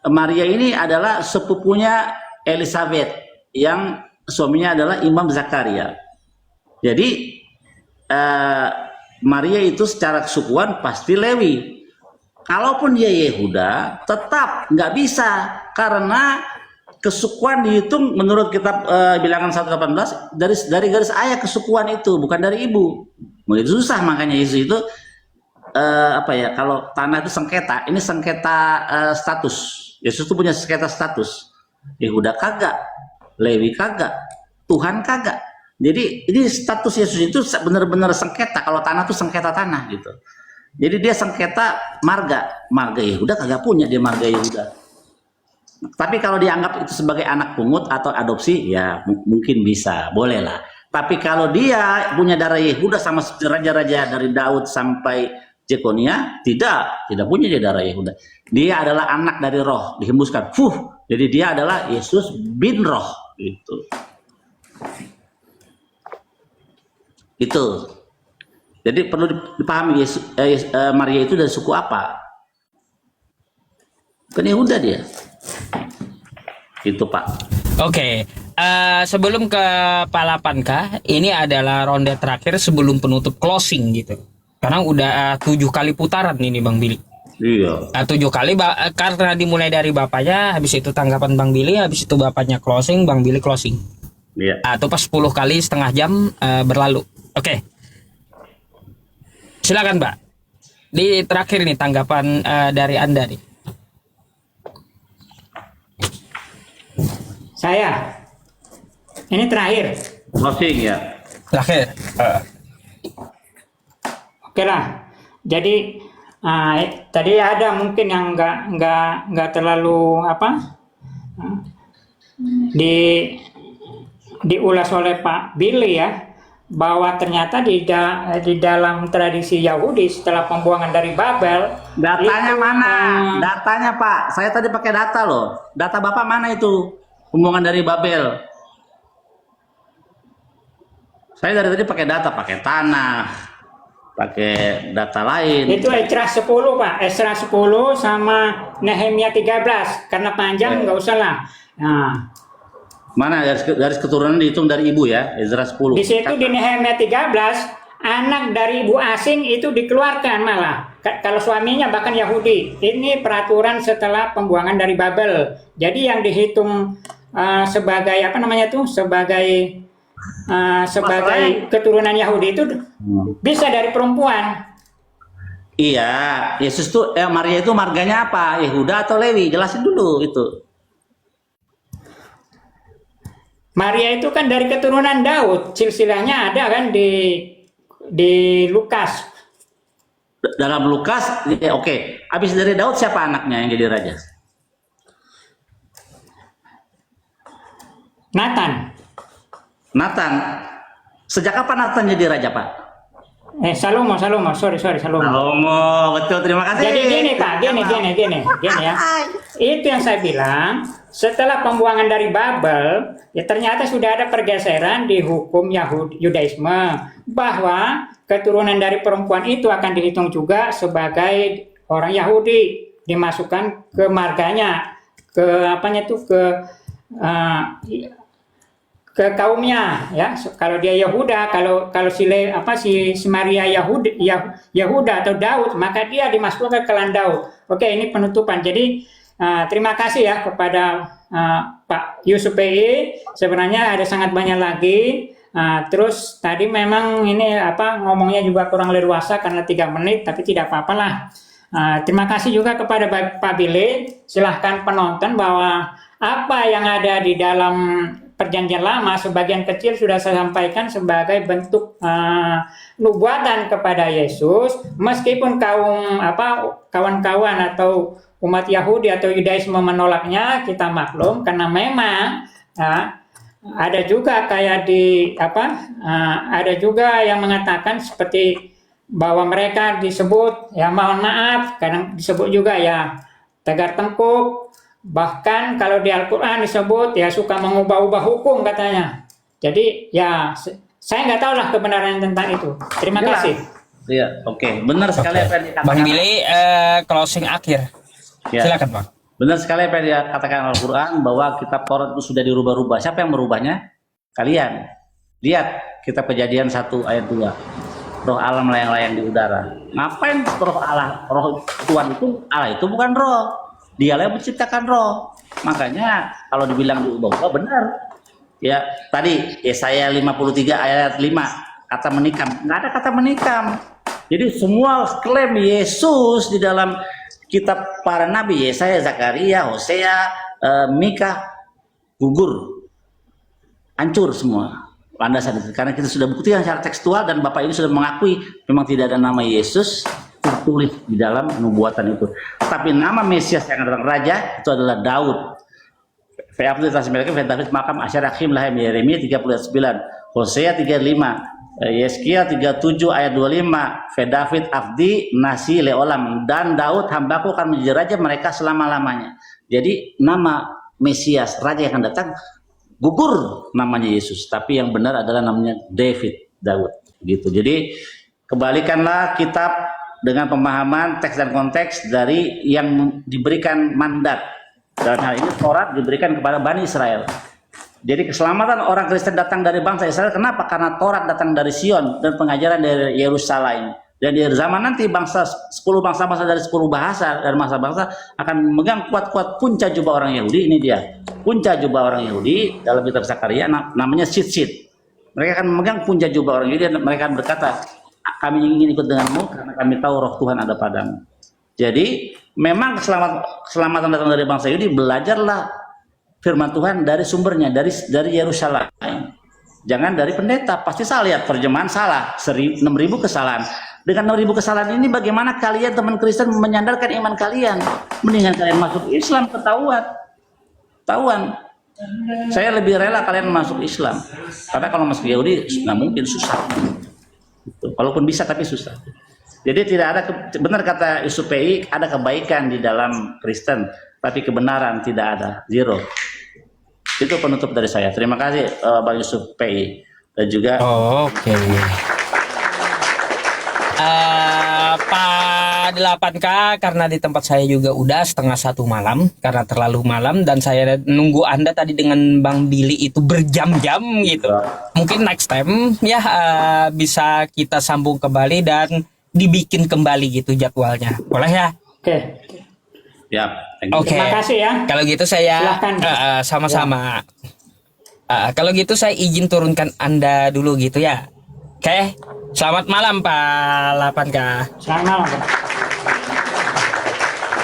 Maria ini adalah sepupunya Elizabeth yang suaminya adalah Imam Zakaria. Jadi Maria itu secara kesukuan pasti Lewi. Kalaupun dia Yehuda, tetap nggak bisa karena kesukuan dihitung menurut kitab Bilangan 1:18 dari garis ayah kesukuan itu, bukan dari ibu. Mulai susah makanya Yesus itu apa ya? Kalau tanah itu sengketa, ini sengketa status. Yesus itu punya sengketa status. Yehuda kagak, Lewi kagak, Tuhan kagak. Jadi ini status Yesus itu benar-benar sengketa. Kalau tanah itu sengketa tanah gitu. Jadi dia sengketa marga Yehuda kagak punya dia marga Yehuda. Tapi kalau dianggap itu sebagai anak pungut atau adopsi, ya mungkin bisa, boleh lah. Tapi kalau dia punya darah Yehuda sama raja-raja dari Daud sampai Jekonia, tidak punya dia darah Yehuda. Dia adalah anak dari Roh, dihembuskan. Jadi dia adalah Yesus bin Roh itu. Itu. Jadi perlu dipahami Maria itu dari suku apa? Kan Yehuda dia. Itu Pak. Oke, sebelum ke Pak 8K, ini adalah ronde terakhir sebelum penutup closing gitu. Karena udah 7 kali putaran ini Bang Billy. Iya. 7 kali karena dimulai dari bapaknya, habis itu tanggapan Bang Billy, habis itu bapaknya closing, Bang Billy closing. Iya. Atau pas 10 kali setengah jam berlalu. Oke. Silakan Mbak. Di terakhir nih tanggapan dari Anda nih. Saya. Ini terakhir. Closing ya. Terakhir. Oke lah. Jadi tadi ada mungkin yang nggak terlalu diulas oleh Pak Billy ya, bahwa ternyata di dalam tradisi Yahudi setelah pembuangan dari Babel. Datanya itu, mana? Datanya Pak. Saya tadi pakai data loh. Data Bapak mana itu? Pembuangan dari Babel. Saya dari tadi pakai data, pakai tanah, pakai data lain. Itu Esra 10 Pak, Esra 10 sama Nehemia 13. Karena panjang nggak usah lah. Nah, Mana garis keturunan dihitung dari ibu ya, Ezra 10. di situ di Nehemia 13, anak dari ibu asing itu dikeluarkan malah. Kalau suaminya bahkan Yahudi. Ini peraturan setelah pembuangan dari Babel. Jadi yang dihitung sebagai sebagai keturunan Yahudi itu bisa dari perempuan. Iya, Yesus tuh Maria itu marganya apa? Yehuda atau Lewi? Jelasin dulu itu. Maria itu kan dari keturunan Daud, silsilahnya ada kan di Lukas. Dalam Lukas, ya, oke. Habis dari Daud siapa anaknya yang jadi raja? Nathan. Sejak kapan Nathan jadi raja, Pak? Salomo, sorry Salomo. Salomo, betul, terima kasih. Jadi gini Pak, gini ya. Itu yang saya bilang, setelah pembuangan dari Babel, ya ternyata sudah ada pergeseran di hukum Yudaisme bahwa keturunan dari perempuan itu akan dihitung juga sebagai orang Yahudi, dimasukkan ke marganya, ke kaumnya ya. Kalau dia Yehuda, kalau si Maria Yehuda atau Daud, maka dia dimasukkan ke klan Daud. Oke, ini penutupan. Jadi terima kasih ya kepada Pak Yusuf PI. Sebenarnya ada sangat banyak lagi. Terus tadi memang ini ngomongnya juga kurang leluasa karena 3 menit, tapi tidak apa-apalah. Terima kasih juga kepada Pak Billy. Silahkan penonton bahwa apa yang ada di dalam Perjanjian Lama sebagian kecil sudah saya sampaikan sebagai bentuk nubuatan kepada Yesus, meskipun kawan-kawan atau umat Yahudi atau Yudaisme menolaknya, kita maklum karena memang ada juga ada juga yang mengatakan seperti bahwa mereka disebut ya, mohon maaf, kadang disebut juga ya tegar tengkuk. Bahkan kalau di Al-Quran disebut ya suka mengubah-ubah hukum katanya. Jadi ya saya nggak tahu lah kebenaran tentang itu. Terima kasih. Iya, oke. Benar sekali apa yang dikatakan. Bang Billy, closing akhir. Ya. Silakan Bang. Benar sekali apa yang dikatakan Al-Quran bahwa kitab Taurat itu sudah dirubah-rubah. Siapa yang merubahnya? Kalian. Lihat kitab Kejadian 1 ayat 2. roh Allah melayang-layang di udara. Ngapain roh Allah, roh Tuhan itu, Allah itu bukan roh. Dialah yang menciptakan roh. Makanya kalau dibilang diubah-ubah benar. Ya, tadi Yesaya 53 ayat 5 kata menikam. Nggak ada kata menikam. Jadi semua klaim Yesus di dalam kitab para nabi Yesaya, Zakaria, Hosea, Mika gugur. Hancur semua landasan itu. Karena kita sudah buktikan secara tekstual dan Bapak ini sudah mengakui memang tidak ada nama Yesus tertulis di dalam nubuatan itu. Tapi nama Mesias yang datang raja itu adalah Daud. Fe'abdu tasmilakan David makam asyarakhim lahem Yeremia 39, Hosea 35, Yeskia 37 ayat 25, David Abdi Nasi Leolam, dan Daud hambaku akan menjadi raja mereka selama-lamanya. Jadi nama Mesias raja yang akan datang gugur namanya Yesus, tapi yang benar adalah namanya David, Daud gitu. Jadi kebalikanlah kitab dengan pemahaman teks dan konteks dari yang diberikan mandat. Dalam hal ini Taurat diberikan kepada Bani Israel. Jadi keselamatan orang Kristen datang dari bangsa Israel. Kenapa? Karena Taurat datang dari Sion dan pengajaran dari Yerusalem. Dan di zaman nanti 10 bangsa-bangsa dari 10 bahasa dan bangsa-bangsa akan memegang kuat-kuat punca jubah orang Yahudi. Ini dia. Punca jubah orang Yahudi dalam kitab Zakaria namanya sit-sit. Mereka akan memegang punca jubah orang Yahudi dan mereka akan berkata, kami ingin ikut denganmu karena kami tahu roh Tuhan ada padamu. Jadi memang keselamatan datang dari bangsa Yahudi, belajarlah firman Tuhan dari sumbernya, dari Yerusalem. Jangan dari pendeta. Pasti salah lihat terjemahan salah, 6.000 kesalahan. Dengan 6.000 kesalahan ini bagaimana kalian teman Kristen menyandarkan iman kalian? Mendingan kalian masuk Islam, ketahuan. Saya lebih rela kalian masuk Islam. Karena kalau masuk Yahudi nggak mungkin, susah. Walaupun bisa tapi susah. Jadi tidak ada, benar kata Yusuf PI, ada kebaikan di dalam Kristen, tapi kebenaran tidak ada, zero. Itu penutup dari saya. Terima kasih Bang Yusuf PI dan juga. Oke. Pak 8K, karena di tempat saya juga udah 1:30 malam karena terlalu malam dan saya nunggu Anda tadi dengan Bang Billy itu berjam-jam gitu. Mungkin next time ya bisa kita sambung kembali dan dibikin kembali gitu jadwalnya. Boleh ya? Oke. Ya. Oke. Terima kasih ya. Kalau gitu saya Silahkan. sama-sama. Kalau gitu saya izin turunkan Anda dulu gitu ya. Oke. Selamat malam Pak 8K. Selamat malam.